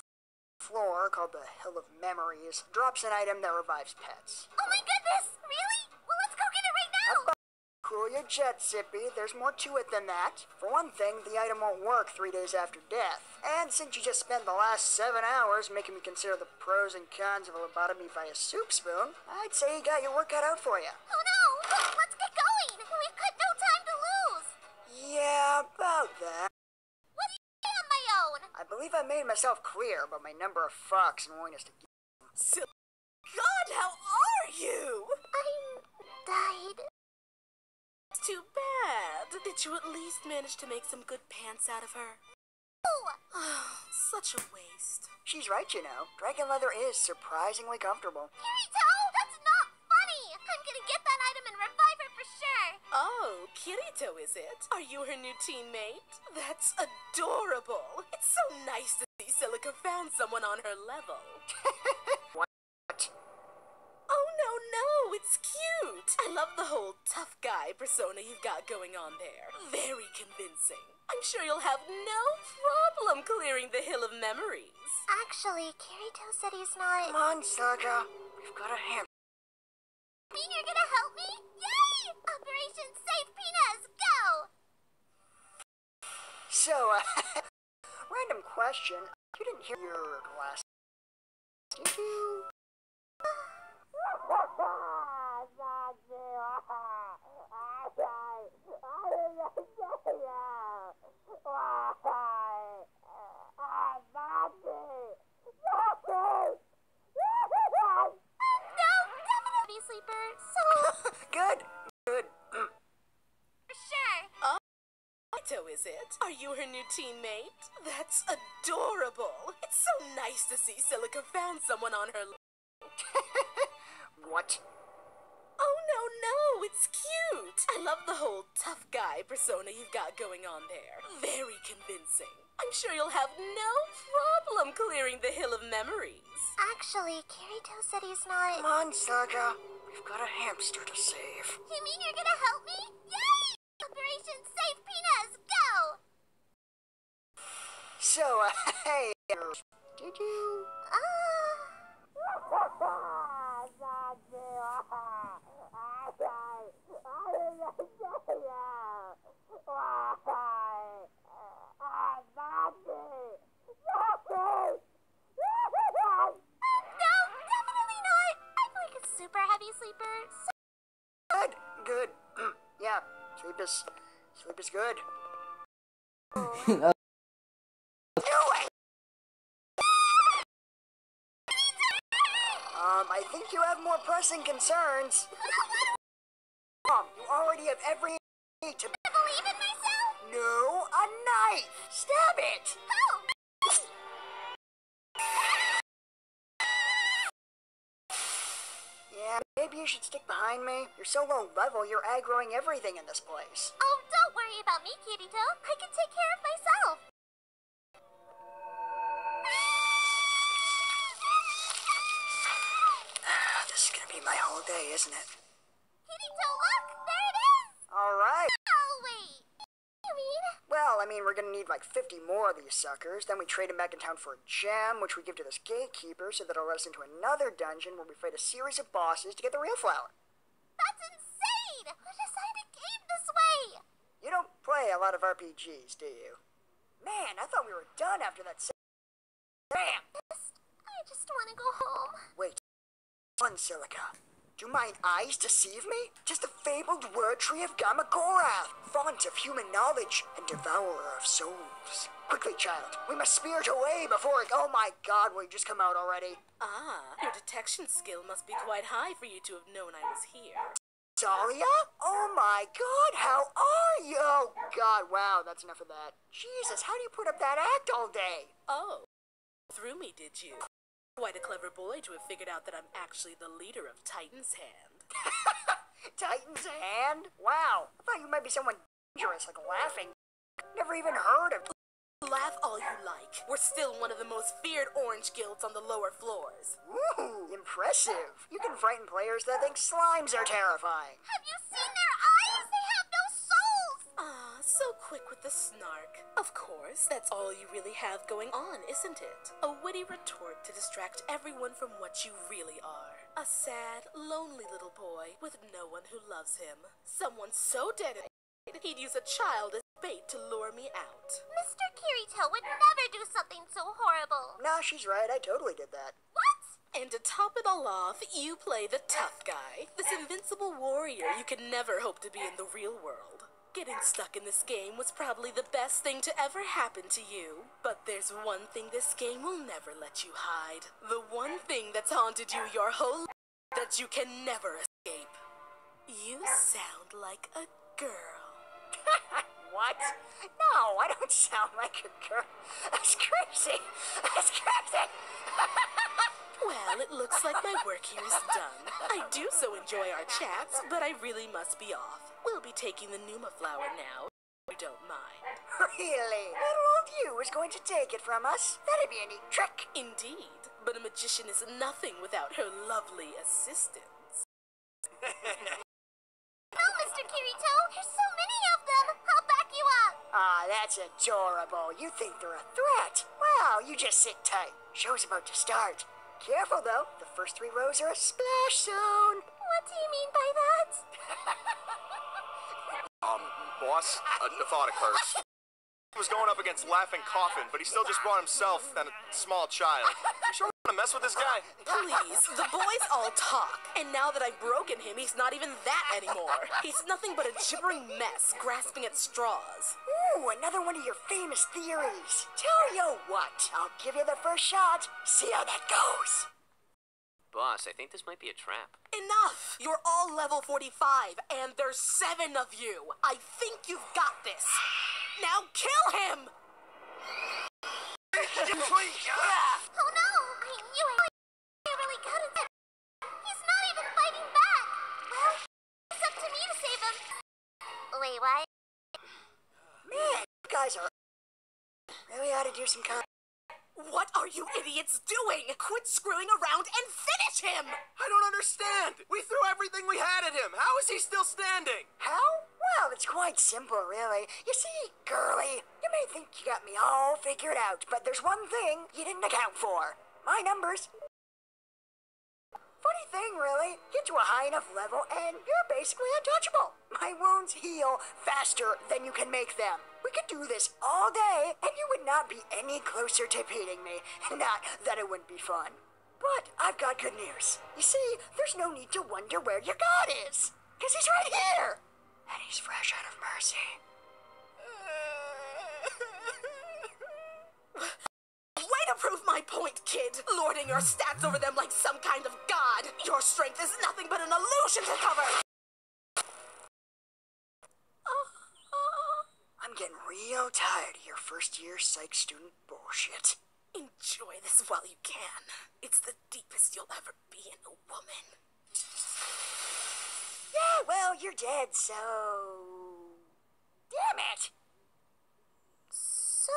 floor, called the Hill of Memories, drops an item that revives pets. Oh my goodness! Really? Well, let's go get it right now! Cool your jet, Zippy. There's more to it than that. For one thing, the item won't work 3 days after death. And since you just spent the last 7 hours making me consider the pros and cons of a lobotomy via soup spoon, I'd say you got your work cut out for you. Oh no! Let's get going! We've got no time to lose! Yeah, about that. What do you say on my own? I believe I made myself clear about my number of fucks and willingness to give. God, how are you? I'm died. It's too bad. Did you at least manage to make some good pants out of her? Oh! Such a waste. She's right, you know. Dragon leather is surprisingly comfortable. Kirito, that's not funny! I'm gonna get that item and revive her for sure! Oh, Kirito, is it? Are you her new teammate? That's adorable. It's so nice to see Silica found someone on her level. What? Oh, no, it's cute. I love the whole tough guy persona you've got going on there. Very convincing. I'm sure you'll have no problem clearing the hill of memories. Actually, Kirito said he's not. Come on, Saga. We've got a ham. Mean you're gonna help me? Yay! Operation Save Peanuts, go! So, random question. You didn't hear your glass, did you? Sleeper, so Good. for sure. Oh, Kirito, is it? Are you her new teammate? That's adorable. It's so nice to see Silica found someone on her. What? Oh, no, it's cute. I love the whole tough guy persona you've got going on there. Very convincing. I'm sure you'll have no problem clearing the hill of memories. Actually, Kirito said he's not. Come on, Saga. We've got a hamster to save. You mean you're gonna help me? Yay! Operation Save Peanuts, go! So, hey, did you? No, definitely not. I'm like a super heavy sleeper. Good. Yeah, sleep is good. I think you have more pressing concerns. You already have every need to believe in myself? No, a knife! Stab it! Oh! Yeah, maybe you should stick behind me. You're so low level, you're aggroing everything in this place. Oh, don't worry about me, Kirito. I can take care of myself. This is gonna be my whole day, isn't it? Kirito, look! There it is! Alright. Oh, wait. You mean? Well, we're gonna need like 50 more of these suckers. Then we trade them back in town for a gem, which we give to this gatekeeper so that it'll let us into another dungeon where we fight a series of bosses to get the real flower. That's insane! Who designed a game this way? You don't play a lot of RPGs, do you? Man, I thought we were done after that. Bam! I just want to go home. Wait. One, Silica. Do mine eyes deceive me? 'Tis the fabled word tree of Gamagorath, font of human knowledge and devourer of souls. Quickly, child, we must spirit away before it. Oh my God, will you just come out already? Ah, your detection skill must be quite high for you to have known I was here. Dahlia? Oh my God, how are you? Oh God, wow, that's enough of that. Jesus, how do you put up that act all day? Oh, through me, did you? Quite a clever boy to have figured out that I'm actually the leader of Titan's Hand. Titan's Hand? Wow, I thought you might be someone dangerous, like laughing. Never even heard of. Laugh all you like. We're still one of the most feared orange guilds on the lower floors. Ooh, impressive. You can frighten players that think slimes are terrifying. Have you seen their eyes? They have no souls! Ah, so quick with the snark. Of course, that's all you really have going on, isn't it? A witty retort to distract everyone from what you really are. A sad, lonely little boy with no one who loves him. Someone so dedicated he'd use a child as bait to lure me out. Mr. Kirito would never do something so horrible. Nah, she's right. I totally did that. What? And to top it all off, you play the tough guy. This invincible warrior you could never hope to be in the real world. Getting stuck in this game was probably the best thing to ever happen to you. But there's one thing this game will never let you hide. The one thing that's haunted you your whole life that you can never escape. You sound like a girl. What? No, I don't sound like a girl. That's crazy. That's crazy. Well, it looks like my work here is done. I do so enjoy our chats, but I really must be off. We'll be taking the Numa flower now, if you don't mind. Really? Little old you is going to take it from us? That'd be a neat trick. Indeed, but a magician is nothing without her lovely assistance. No, Mr. Kirito. There's so many of them. I'll back you up. Ah, that's adorable. You think they're a threat. Well, you just sit tight. Show's about to start. Careful, though. The first 3 rows are a splash zone. What do you mean by that? Boss, a thought occurs. He was going up against Laughing Coffin, but he still just brought himself and a small child. You sure want to mess with this guy? Please, the boys all talk. And now that I've broken him, he's not even that anymore. He's nothing but a gibbering mess, grasping at straws. Ooh, another one of your famous theories. Tell you what, I'll give you the first shot. See how that goes. Boss, I think this might be a trap. Enough! You're all level 45, and there's 7 of you. I think you've got this. Now kill him! Oh no! I knew it. You're really good at it. He's not even fighting back. Well, it's up to me to save him. Wait, what? Man, you guys are... Really ought to do some kind. What are you idiots doing? Quit screwing around and finish him! I don't understand. We threw everything we had at him. How is he still standing? How? Well, it's quite simple, really. You see, girlie, you may think you got me all figured out, but there's one thing you didn't account for. My numbers. Funny thing, really. Get to a high enough level and you're basically untouchable. My wounds heal faster than you can make them. We could do this all day and you would not be any closer to beating me. Not that it wouldn't be fun. But I've got good news. You see, there's no need to wonder where your god is. Because he's right here. And he's fresh out of mercy. Way to prove my point, kid! Lording your stats over them like some kind of god! Your strength is nothing but an illusion to cover! I'm getting real tired of your first-year psych student bullshit. Enjoy this while you can. It's the deepest you'll ever be in a woman. Yeah, well, you're dead, so... Damn it! So,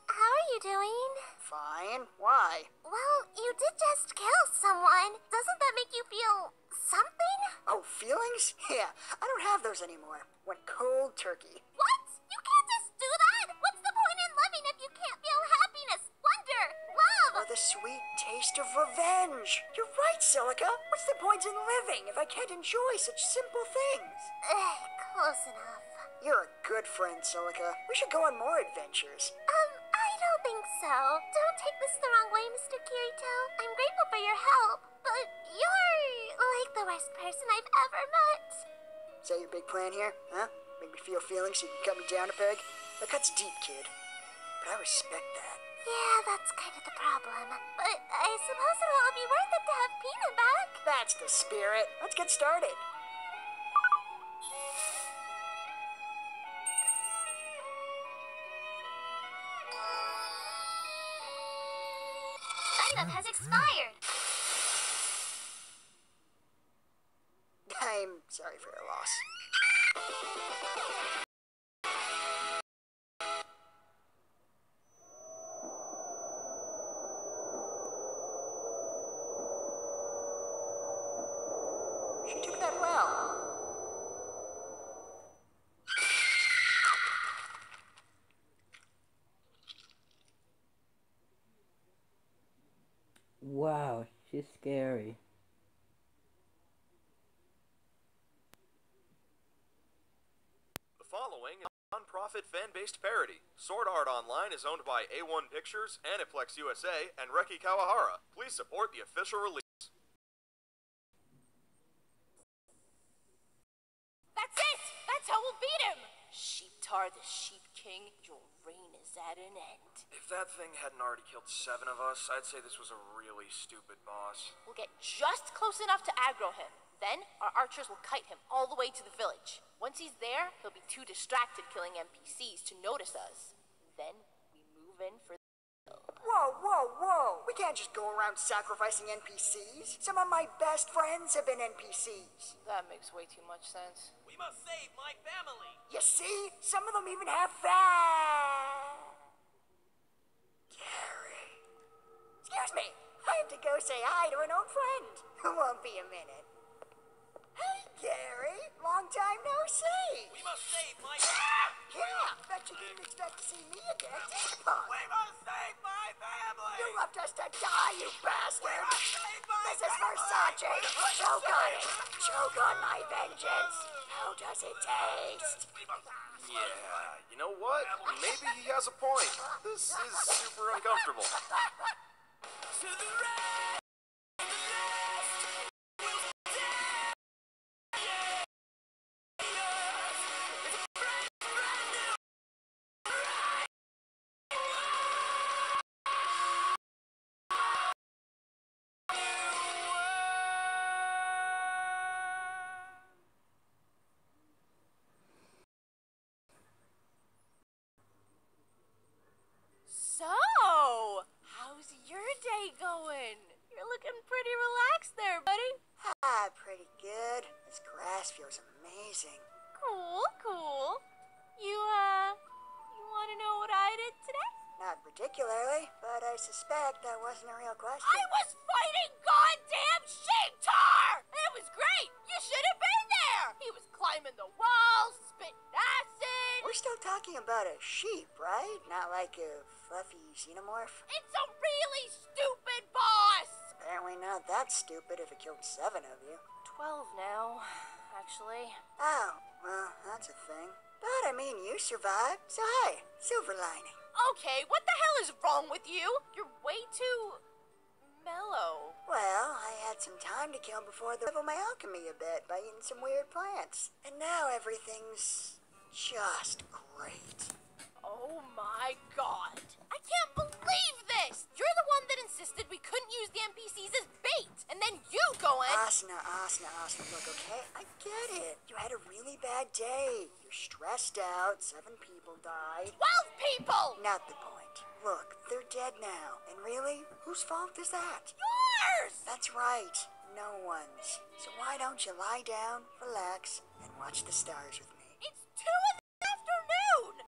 how are you doing? Fine. Why? Well, you did just kill someone. Doesn't that make you feel something? Oh, feelings? Yeah, I don't have those anymore. Went cold turkey. What? You can't just do that! What's the point in living if you can't feel happiness, wonder, love? Or the sweet taste of revenge. You're right, Silica. What's the point in living if I can't enjoy such simple things? Close enough. You're a good friend, Silica. We should go on more adventures. I don't think so. Don't take this the wrong way, Mr. Kirito. I'm grateful for your help, but you're like the worst person I've ever met. Is that your big plan here? Huh? Make me feel feelings so you can cut me down a peg? That cuts deep, kid. But I respect that. Yeah, that's kind of the problem. But I suppose it'll be worth it to have Peanut back. That's the spirit. Let's get started. Sign up has expired. I'm sorry for your loss. She took that well. Wow, she's scary. The following is a non-profit fan-based parody. Sword Art Online is owned by A1 Pictures, Aniplex USA, and Reki Kawahara. Please support the official release. That's it! That's how we'll beat him! Sheeptar the Sheep King, your reign is at an end. If that thing hadn't already killed 7 of us, I'd say this was a really stupid boss. We'll get just close enough to aggro him. Then, our archers will kite him all the way to the village. Once he's there, he'll be too distracted killing NPCs to notice us. Then, we move in for the kill. Whoa, whoa, whoa! We can't just go around sacrificing NPCs. Some of my best friends have been NPCs. That makes way too much sense. We must save my family. You see? Some of them even have fat. Gary. Excuse me. I have to go say hi to an old friend. Won't be a minute. Hey, Gary. Long long time no see. We must save my... Yeah, bet you didn't expect to see me again, did you, Punk? We must save my family! You left us to die, you bastard! We must save my This is Versace! Choke on it! Choke on my vengeance! How does it taste? Yeah, you know what? Maybe he has a point. This is super uncomfortable. To the right, to the left, we'll die. It's a brand new So, how's your day going? You're looking pretty relaxed there, buddy. Ah, pretty good. This grass feels amazing. Cool, cool. You want to know what I did today? Not particularly, but I suspect that wasn't a real question. I was fighting goddamn sheep tar! It was great! You should have been there! He was climbing the walls, spitting acid. We're still talking about a sheep, right? Not like a fluffy xenomorph? It's a really stupid boss! Apparently not that stupid if it killed 7 of you. 12 now, actually. Oh, well, that's a thing. But, I mean, you survived, so hey, silver lining. Okay, what the hell is wrong with you? You're way too... mellow. Well, I had some time to kill before the level my alchemy a bit by eating some weird plants. And now everything's just great. Oh my god. I can't believe this! You're the one that insisted we couldn't use the NPCs as bait, and then you go in... Asna, look, okay? I get it. You had a really bad day. You're stressed out, 7 people died. 12 people! Not the point. Look, they're dead now. And really, whose fault is that? Yours! That's right. No one's. So why don't you lie down, relax, and watch the stars with me? It's 2 in the afternoon!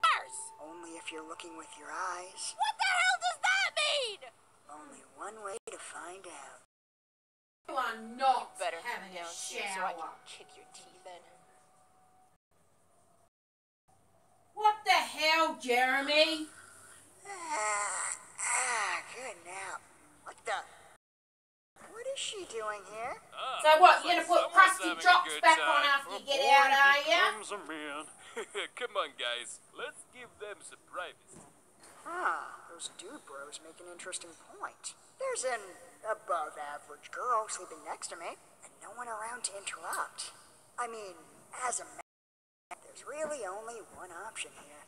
Stars! Only if you're looking with your eyes. What the hell does that mean? Only one way to find out. You are not Better having a downstairs so I can shower. kick your teeth in. What the hell, Jeremy? Good now. What the? What is she doing here? So what, you're gonna put crusty drops back on after you get out, are ya? A man. Come on, guys. Let's give them some privacy. Those dude bros make an interesting point. There's an above-average girl sleeping next to me, and no one around to interrupt. I mean, as a man, there's really only one option here.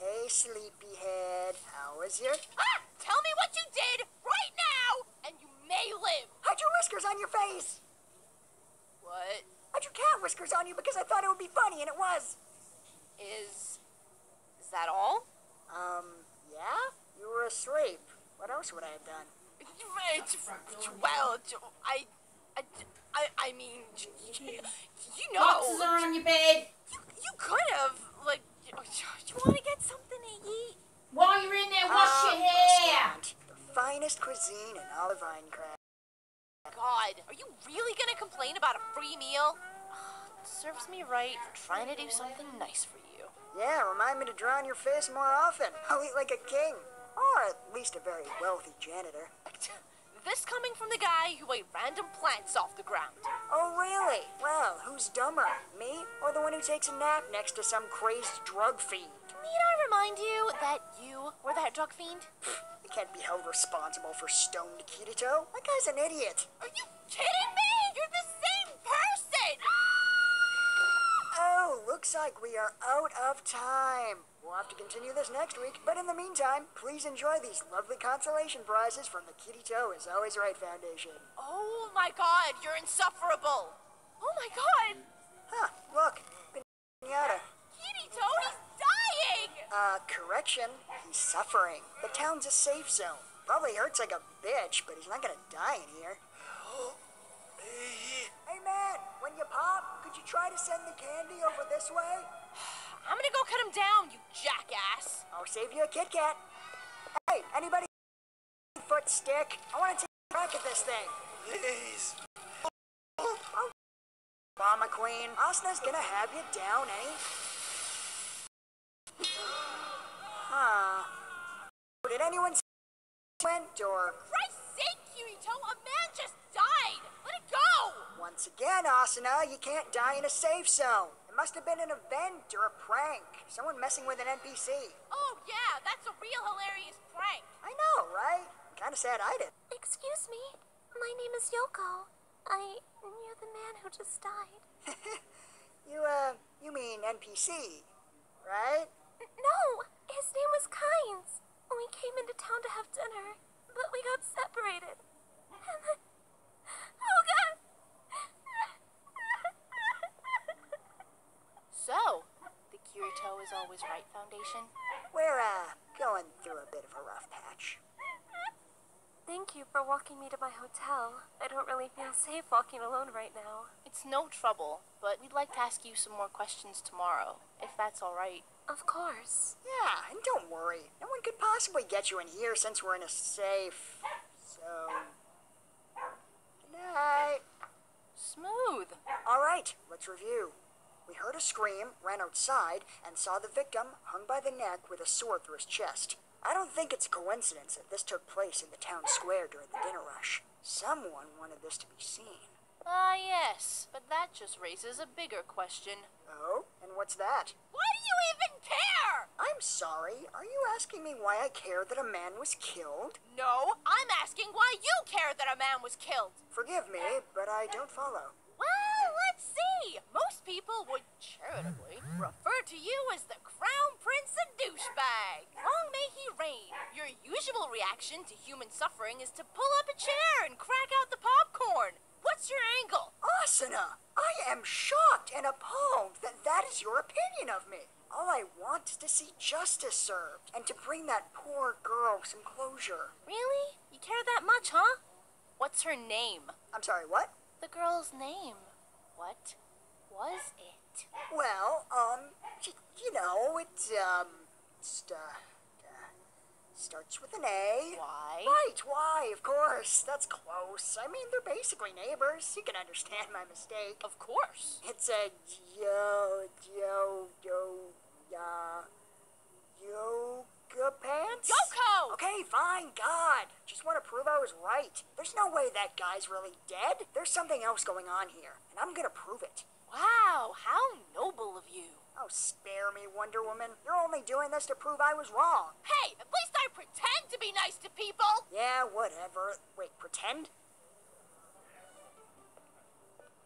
Hey, sleepyhead, how was your... Tell me what you did right now, and you may live. I drew whiskers on your face! What? I drew cat whiskers on you because I thought it would be funny, and it was. Is that all? Yeah? You were asleep. What else would I have done? Well, I mean, you know. Boxes are on your bed. You could have, like, you want to get something to eat? While you're in there, wash your hair. Restaurant. The finest cuisine in all of Minecraft. God, are you really gonna complain about a free meal? Serves me right for trying to do something nice for you. Yeah, remind me to draw on your face more often. I'll eat like a king. Or at least a very wealthy janitor. This coming from the guy who ate random plants off the ground. Oh, really? Well, who's dumber? Me or the one who takes a nap next to some crazed drug fiend? Need I remind you that you were that drug fiend? You can't be held responsible for stoned Kirito. That guy's an idiot. Are you kidding me? You're the same person! Oh, looks like we are out of time. We'll have to continue this next week, but in the meantime, please enjoy these lovely consolation prizes from the Kirito is Always Right Foundation. Oh my god, you're insufferable! Oh my god! Huh, look, pinata. Kirito, he's dying! Correction, he's suffering. The town's a safe zone. Probably hurts like a bitch, but he's not gonna die in here. Hey man, when you pop, could you try to send the candy over this way? I'm gonna go cut him down, you jackass. I'll save you a Kit Kat. Hey, anybody foot stick? I want to take a crack at this thing. Please. Oh, Mama Queen. Asna's gonna have you down, eh? Huh. Did anyone see went or... Christ's sake, Kirito, a man just died. Let it go. Once again, Asuna, you can't die in a safe zone. It must have been an event or a prank. Someone messing with an NPC. Oh, yeah, that's a real hilarious prank. I know, right? Kinda sad I did. Excuse me. My name is Yoko. You're the man who just died. You mean NPC, right? No, his name was Kynes. We came into town to have dinner, but we got separated. And then... Oh, God! So, the Kirito is Always Right Foundation? We're, going through a bit of a rough patch. Thank you for walking me to my hotel. I don't really feel safe walking alone right now. It's no trouble, but we'd like to ask you some more questions tomorrow, if that's all right. Of course. Yeah, and don't worry. No one could possibly get you in here since we're in a safe zone. Good night. Smooth. All right, let's review. We heard a scream, ran outside, and saw the victim hung by the neck with a sword through his chest. I don't think it's a coincidence that this took place in the town square during the dinner rush. Someone wanted this to be seen. Yes, but that just raises a bigger question. Oh? And what's that? Why do you even care? I'm sorry. Are you asking me why I care that a man was killed? No, I'm asking why you care that a man was killed. Forgive me, but I don't follow. Well, let's see. Most people would charitably refer to you as the Crown Prince of Douchebag. Long may he reign. Your usual reaction to human suffering is to pull up a chair and crack out the popcorn. What's your angle? Asuna, I am shocked and appalled that that is your opinion of me. All I want is to see justice served and to bring that poor girl some closure. Really? You care that much, huh? What's her name? I'm sorry, what? The girl's name. What was it? Well, you know, it, starts with an A. Why? Right, why, of course. That's close. I mean, they're basically neighbors. You can understand my mistake. Of course. It's a yoga pants? Yoko! Okay, fine, God. Just want to prove I was right. There's no way that guy's really dead. There's something else going on here, and I'm gonna prove it. Wow, how noble of you. Oh, spare me, Wonder Woman. You're only doing this to prove I was wrong. Hey, at least I pretend to be nice to people. Yeah, whatever. Wait, pretend?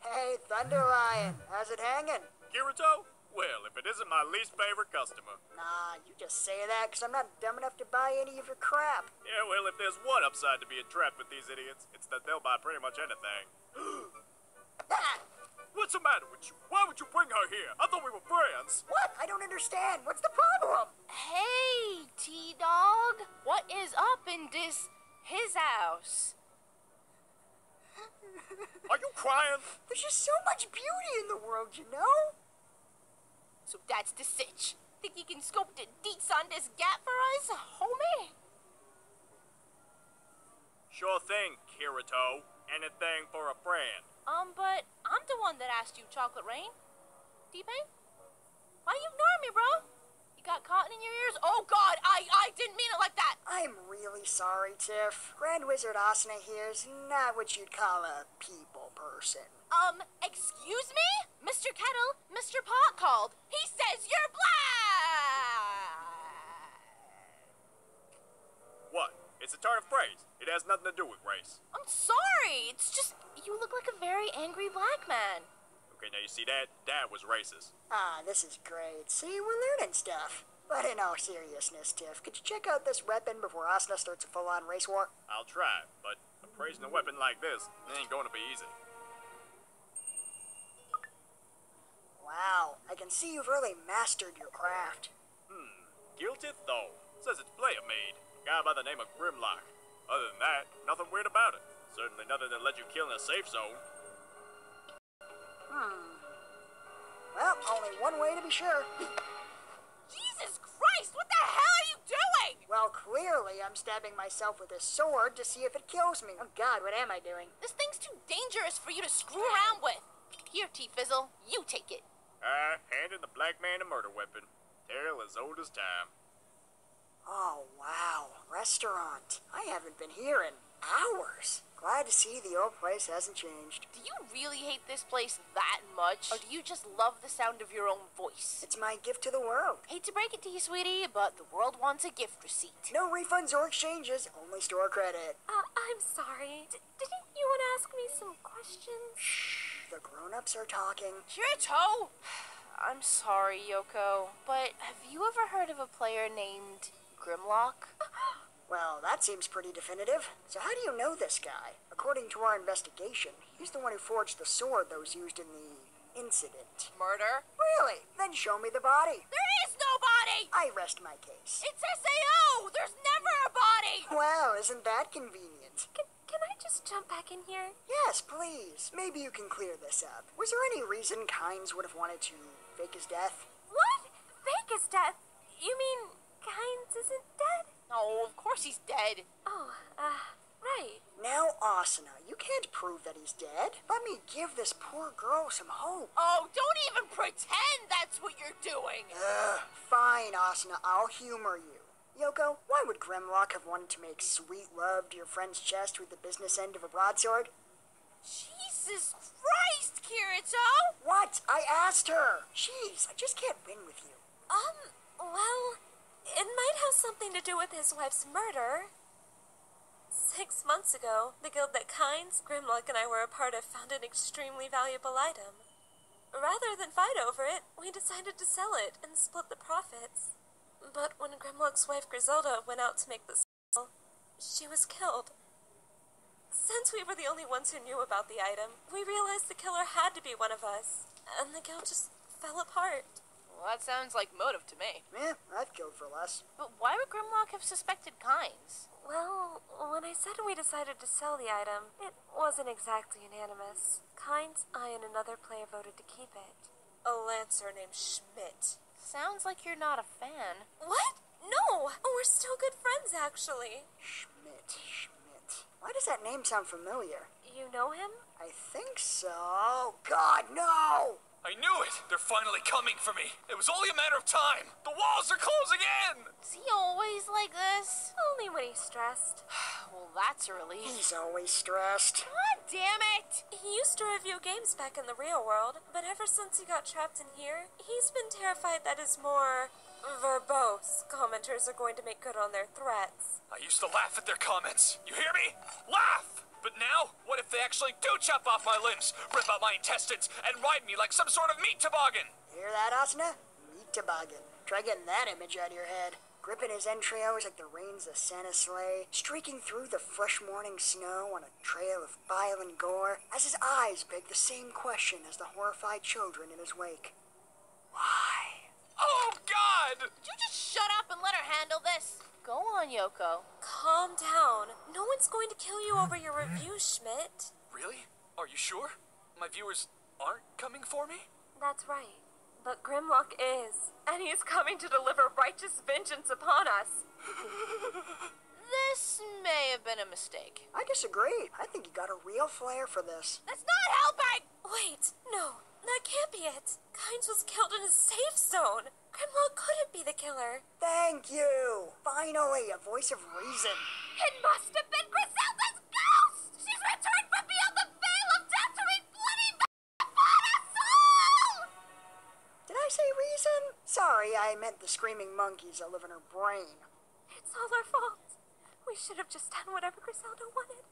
Hey, Thunder Lion, how's it hanging? Kirito? Well, if it isn't my least favorite customer. Nah, you just say that because I'm not dumb enough to buy any of your crap. Yeah, well, if there's one upside to being trapped with these idiots, it's that they'll buy pretty much anything. What's the matter with you? Why would you bring her here? I thought we were friends. What? I don't understand. What's the problem? Hey, T-Dog. What is up in his house? Are you crying? There's just so much beauty in the world, you know? So that's the sitch. Think you can scope the deets on this gap for us, homie? Sure thing, Kirito. Anything for a friend. But I'm the one that asked you, Chocolate Rain. T-Pain? Why you ignoring me, bro? You got cotton in your ears? Oh, God, I didn't mean it like that. I'm really sorry, Tiff. Grand Wizard Asuna here's not what you'd call a people person. Excuse me? Mr. Kettle, Mr. Pot called. He says you're black! What? It's a turn of phrase. It has nothing to do with race. I'm sorry. It's just, you look like a very angry black man. Okay, now you see that? That was racist. Ah, this is great. See, we're learning stuff. But in all seriousness, Tiff, could you check out this weapon before Asuna starts a full-on race war? I'll try, but appraising a weapon like this, it ain't going to be easy. Wow, I can see you've really mastered your craft. Guilty though. Says it's player made. A guy by the name of Grimlock. Other than that, nothing weird about it. Certainly nothing that let you kill in a safe zone. Well, only one way to be sure. Jesus Christ, what the hell are you doing? Well, clearly I'm stabbing myself with a sword to see if it kills me. Oh God, what am I doing? This thing's too dangerous for you to screw around with. Here, T-Fizzle, you take it. Handing the black man a murder weapon. Tale as old as time. Oh, wow. Restaurant. I haven't been here in hours. Glad to see the old place hasn't changed. Do you really hate this place that much? Or do you just love the sound of your own voice? It's my gift to the world. Hate to break it to you, sweetie, but the world wants a gift receipt. No refunds or exchanges, only store credit. I'm sorry. Didn't you want to ask me some questions? Shh, the grown-ups are talking. Kirito! I'm sorry, Yoko, but have you ever heard of a player named Grimlock? Well, that seems pretty definitive. So how do you know this guy? According to our investigation, he's the one who forged the sword that was used in the incident. Murder? Really? Then show me the body. There is no body! I rest my case. It's SAO! There's never a body! Well, isn't that convenient? Can I just jump back in here? Yes, please. Maybe you can clear this up. Was there any reason Kynes would have wanted to fake his death? What? Fake his death? You mean Kynes isn't dead? No, of course he's dead. Oh, right. Now, Asuna, you can't prove that he's dead. Let me give this poor girl some hope. Oh, don't even pretend that's what you're doing. Fine, Asuna, I'll humor you. Yoko, why would Grimlock have wanted to make sweet love to your friend's chest with the business end of a broadsword? Jesus Christ, Kirito! What? I asked her. Jeez, I just can't win with you. Well, it might have something to do with his wife's murder. 6 months ago, the guild that Kynes, Grimlock, and I were a part of found an extremely valuable item. Rather than fight over it, we decided to sell it and split the profits. But when Grimlock's wife Griselda went out to make the sale, she was killed. Since we were the only ones who knew about the item, we realized the killer had to be one of us, and the guild just fell apart. Well, that sounds like motive to me. Yeah, I've killed for less. But why would Grimlock have suspected Kynes? Well, when I said we decided to sell the item, it wasn't exactly unanimous. Kynes, I, and another player voted to keep it. A lancer named Schmidt. Sounds like you're not a fan. What? No! We're still good friends, actually. Schmidt. Why does that name sound familiar? You know him? I think so. Oh, God, no! I knew it! They're finally coming for me. It was only a matter of time. The walls are closing in! Is he always like this? Only when he's stressed. Well, that's a relief. He's always stressed. God damn it! He used to review games back in the real world, but ever since he got trapped in here, he's been terrified that his more verbose commenters are going to make good on their threats. I used to laugh at their comments. You hear me? Laugh! But now, what if they actually do chop off my limbs, rip out my intestines, and ride me like some sort of meat toboggan? Hear that, Asuna? Meat toboggan. Try getting that image out of your head. Gripping his entrails like the reins of Santa's sleigh, streaking through the fresh morning snow on a trail of bile and gore, as his eyes beg the same question as the horrified children in his wake. Why? Oh, God! Would you just shut up and let her handle this? Go on, Yoko. Calm down. No one's going to kill you over your review, Schmidt. Really? Are you sure? My viewers aren't coming for me? That's right. But Grimlock is. And he's coming to deliver righteous vengeance upon us. This may have been a mistake. I disagree. I think you got a real flair for this. That's not helping! Wait, no. That can't be it. Kynes was killed in a safe zone. Grimlock couldn't be the killer. Thank you! Finally, a voice of reason. It must have been Griselda's ghost! She's returned from beyond the veil of death to wreak bloody vengeance upon us all! Did I say reason? Sorry, I meant the screaming monkeys that live in her brain. It's all our fault. We should have just done whatever Griselda wanted.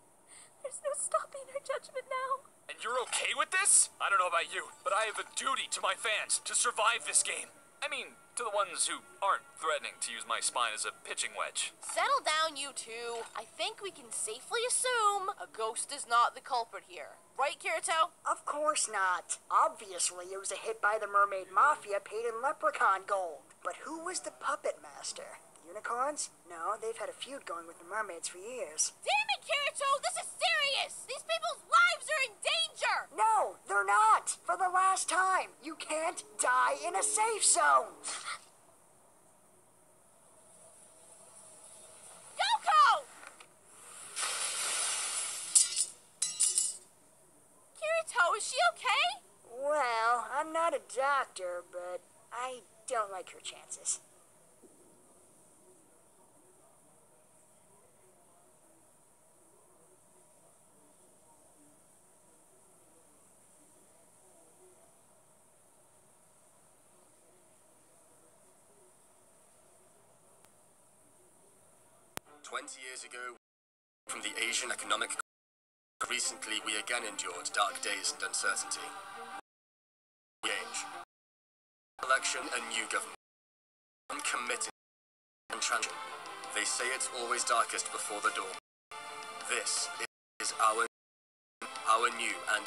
There's no stopping her judgment now. And you're okay with this? I don't know about you, but I have a duty to my fans to survive this game. I mean, to the ones who aren't threatening to use my spine as a pitching wedge. Settle down, you two. I think we can safely assume a ghost is not the culprit here. Right, Kirito? Of course not. Obviously, it was a hit by the Mermaid Mafia paid in leprechaun gold. But who was the puppet master? The unicorns? No, they've had a feud going with the mermaids for years. Damn it, Kirito! This is serious! These people's lives are in danger! No, they're not! For the last time, you can't die in a safe zone! doctor, but I don't like your chances. Years ago, from the Asian economic crisis, recently we again endured dark days and uncertainty. Change. Election, a new government. Uncommitted and transition. They say it's always darkest before the dawn. This is our new and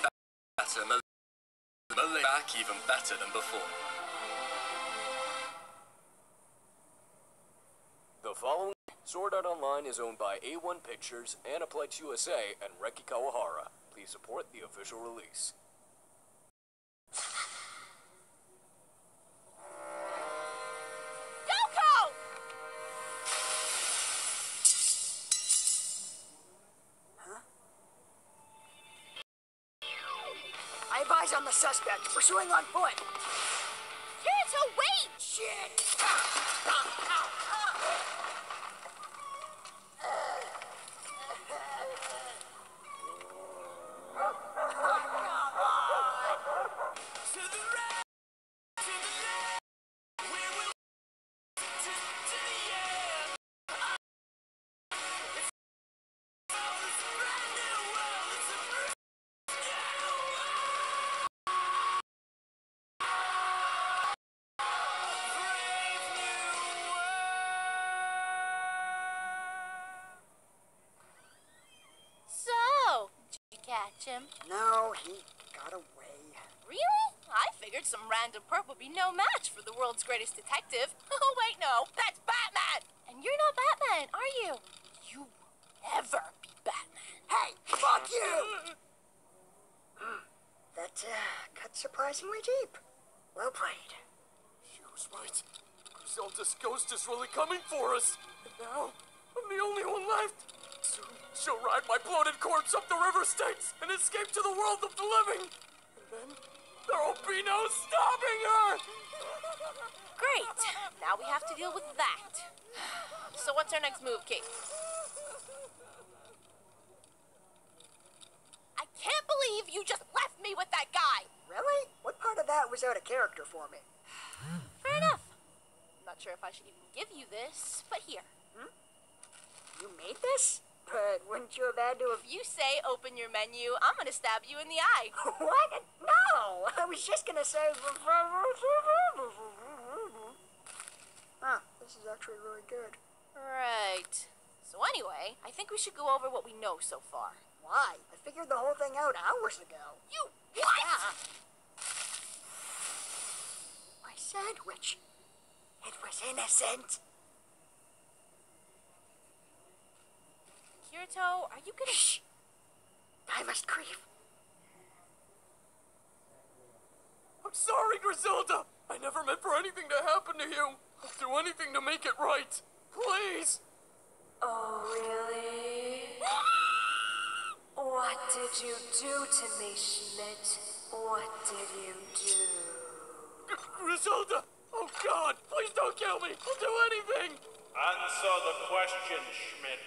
better Malay back even better than before. The following Sword Art Online is owned by A1 Pictures, Aniplex USA, and Reki Kawahara. Please support the official release. Yoko! Huh? I have eyes on the suspect. Pursuing on foot. Kirito, wait! Shit! Catch him? No, he got away. Really? I figured some random perp would be no match for the world's greatest detective. Oh, wait, no. That's Batman! And you're not Batman, are you? You will never be Batman. Hey, fuck you! That, cut surprisingly deep. Well played. She was right. Griselda's ghost is really coming for us. And now, I'm the only one left. Soon, she'll ride my bloated corpse up the river Styx and escape to the world of the living. And then, there'll be no stopping her! Great. Now we have to deal with that. So what's our next move, Kate? I can't believe you just left me with that guy! Really? What part of that was out of character for me? Fair enough. I'm not sure if I should even give you this, but here. You made this? But wouldn't you have had to have... If you say open your menu, I'm gonna stab you in the eye. What? No! I was just gonna say... This is actually really good. Right. So anyway, I think we should go over what we know so far. Why? I figured the whole thing out hours ago. You what? My sandwich. It was innocent. Kirito, are you gonna... Shh! I must grieve. I'm sorry, Griselda! I never meant for anything to happen to you. I'll do anything to make it right. Please! Oh, really? What did you do to me, Schmidt? What did you do? Griselda! Oh, God! Please don't kill me! I'll do anything! Answer the question, Schmidt.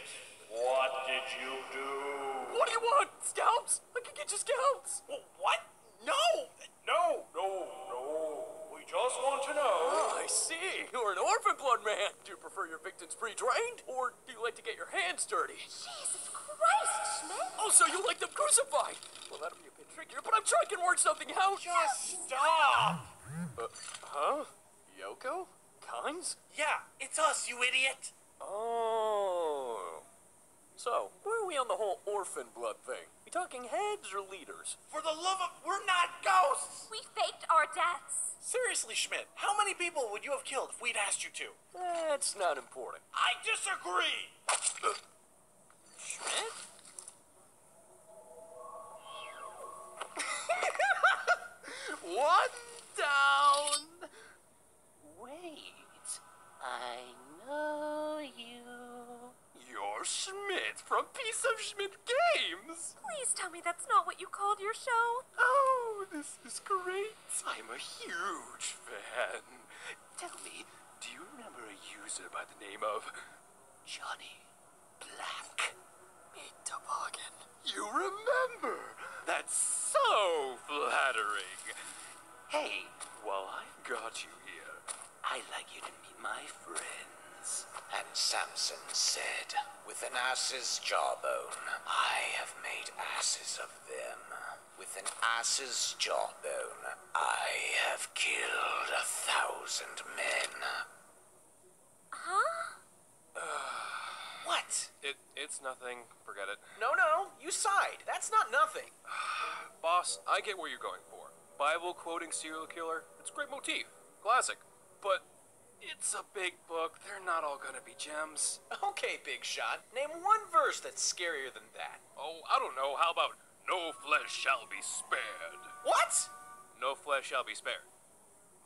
What did you do? What do you want? Scalps? I can get you scalps! What? No! No! We just want to know. Oh, I see. You're an orphan blood man. Do you prefer your victims pre-trained, or do you like to get your hands dirty? Jesus Christ, Schmidt! Oh, so you like them crucified? Well, that'll be a bit trickier, but I'm sure I can work something out. Just stop! Huh? Yoko? Kynes? Yeah, it's us, you idiot! Oh. So, where are we on the whole orphan blood thing? We talking heads or leaders? For the love of... We're not ghosts! We faked our deaths. Seriously, Schmidt, how many people would you have killed if we'd asked you to? That's not important. I disagree! Schmidt? One down. Wait, I know you. You're Schmidt from Piece of Schmidt Games. Please tell me that's not what you called your show. Oh, this is great. I'm a huge fan. Tell me, do you remember a user by the name of Johnny Black? Meet Toboggan. You remember? That's so flattering. Hey, while I've got you here, I'd like you to meet my friends. And Samson said, with an ass's jawbone, I have made asses of them. With an ass's jawbone, I have killed 1,000 men. Huh? What? It's nothing. Forget it. No, you sighed. That's not nothing. Boss, I get what you're going for. Bible quoting serial killer, it's a great motif. Classic. But it's a big book. They're not all gonna be gems. Okay, big shot. Name one verse that's scarier than that. Oh, I don't know. How about no flesh shall be spared? What? No flesh shall be spared.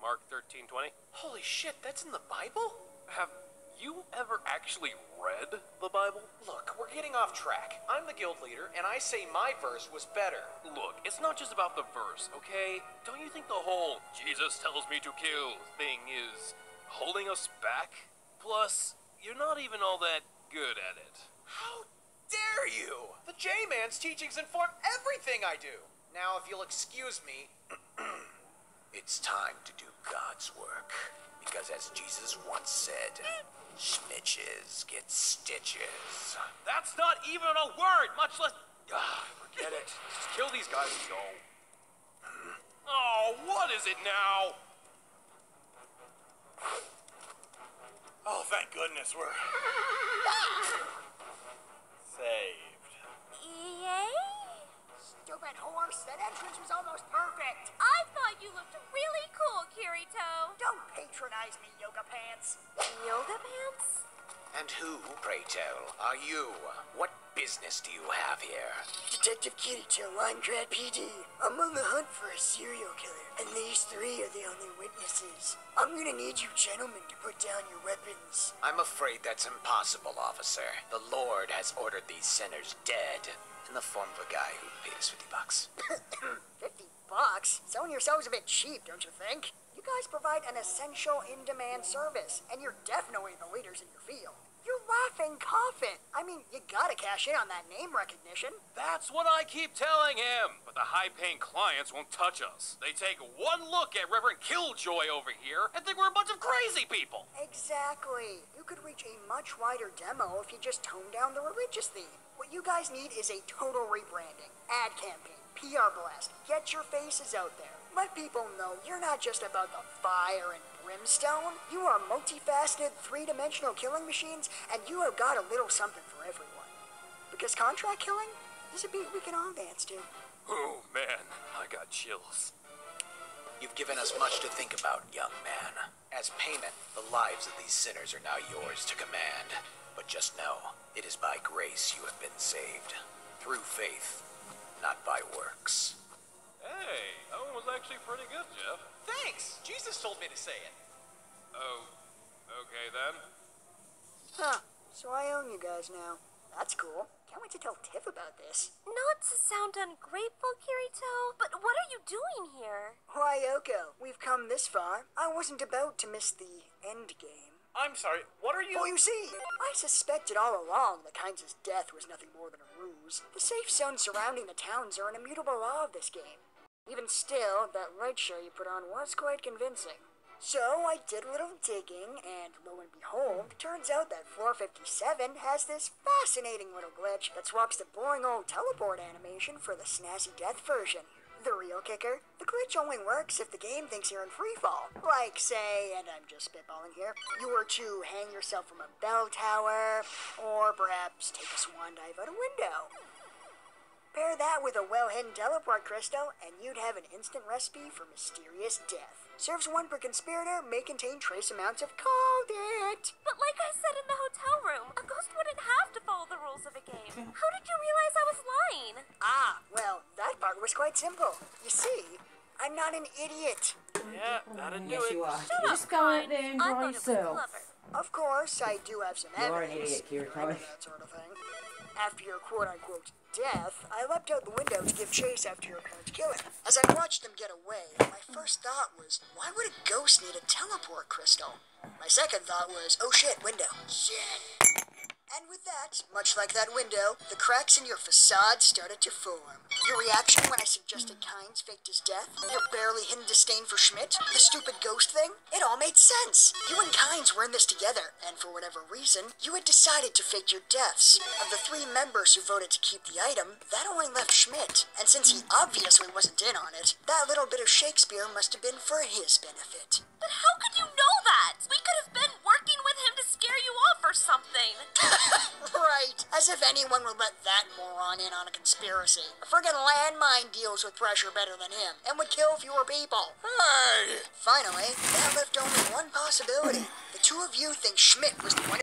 Mark 13:20. Holy shit, that's in the Bible? Have you ever actually read the Bible? Look, we're getting off track. I'm the guild leader, and I say my verse was better. Look, it's not just about the verse, okay? Don't you think the whole Jesus tells me to kill thing is holding us back? Plus, you're not even all that good at it. How dare you? The J-Man's teachings inform everything I do. Now, if you'll excuse me... It's time to do God's work. Because as Jesus once said, schmitches get stitches. That's not even a word, much less... forget it. Just kill these guys and go. Oh, what is it now? Oh, thank goodness we're Saved. Yay? Stupid horse, that entrance was almost perfect. I thought you looked really cool, Kirito. Don't patronize me, Yoga Pants. Yoga pants? And who, pray tell, are you? What business do you have here? Detective Kirito, Winecrad PD. I'm on the hunt for a serial killer, and these three are the only witnesses. I'm gonna need you gentlemen to put down your weapons. I'm afraid that's impossible, officer. The Lord has ordered these sinners dead in the form of a guy who paid us $50. $50? Selling yourselves a bit cheap, don't you think? You guys provide an essential in-demand service, and you're definitely the leaders in your field. You're laughing coffin. I mean, you gotta cash in on that name recognition. That's what I keep telling him. But the high-paying clients won't touch us. They take one look at Reverend Killjoy over here and think we're a bunch of crazy people. Exactly. You could reach a much wider demo if you just tone down the religious theme. What you guys need is a total rebranding, ad campaign, PR blast. Get your faces out there. Let people know you're not just about the fire and brimstone. You are multifaceted, three-dimensional killing machines, and you have got a little something for everyone. Because contract killing is a beat we can all dance to. Oh, man, I got chills. You've given us much to think about, young man. As payment, the lives of these sinners are now yours to command. But just know, it is by grace you have been saved. Through faith, not by works. Hey, that one was actually pretty good, Jeff. Thanks! Jesus told me to say it. Oh, okay then. Huh, so I own you guys now. That's cool. Can't wait to tell Tiff about this. Not to sound ungrateful, Kirito, but what are you doing here? Why, Yoko, we've come this far. I wasn't about to miss the end game. I'm sorry, what are you... Oh, you see, I suspected all along that Kynes' death was nothing more than a ruse. The safe zones surrounding the towns are an immutable law of this game. Even still, that light show you put on was quite convincing. So I did a little digging, and lo and behold, turns out that 457 has this fascinating little glitch that swaps the boring old teleport animation for the snazzy death version. The real kicker, the glitch only works if the game thinks you're in freefall. Like, say, and I'm just spitballing here, you were to hang yourself from a bell tower, or perhaps take a swan dive out a window. Pair that with a well-hidden teleport crystal, and you'd have an instant recipe for mysterious death. Serves one per conspirator, may contain trace amounts of called it. But like I said in the hotel room, a ghost wouldn't have to follow the rules of a game. How did you realize I was lying? Ah, well, that part was quite simple. You see, I'm not an idiot. Yeah, I didn't do Yes, it. you are. Just go out there and enjoy yourself. Of course, I do have some You're an evidence. idiot, Kirito. That sort of thing. After your quote-unquote death, I leapt out the window to give chase after your apparent killing. As I watched them get away, my first thought was, why would a ghost need a teleport crystal? My second thought was, oh shit, window. Shit! And with that, much like that window, the cracks in your facade started to form. Your reaction when I suggested Kynes faked his death, your barely hidden disdain for Schmidt, the stupid ghost thing, it all made sense. You and Kynes were in this together, and for whatever reason, you had decided to fake your deaths. Of the 3 members who voted to keep the item, that only left Schmidt, and since he obviously wasn't in on it, that little bit of Shakespeare must have been for his benefit. But how could you know that? We could have been working with him to scare you off or something. Right, as if anyone would let that moron in on a conspiracy. A friggin' landmine deals with pressure better than him, and would kill fewer people. Hey! Finally, that left only one possibility. The two of you think Schmidt was the one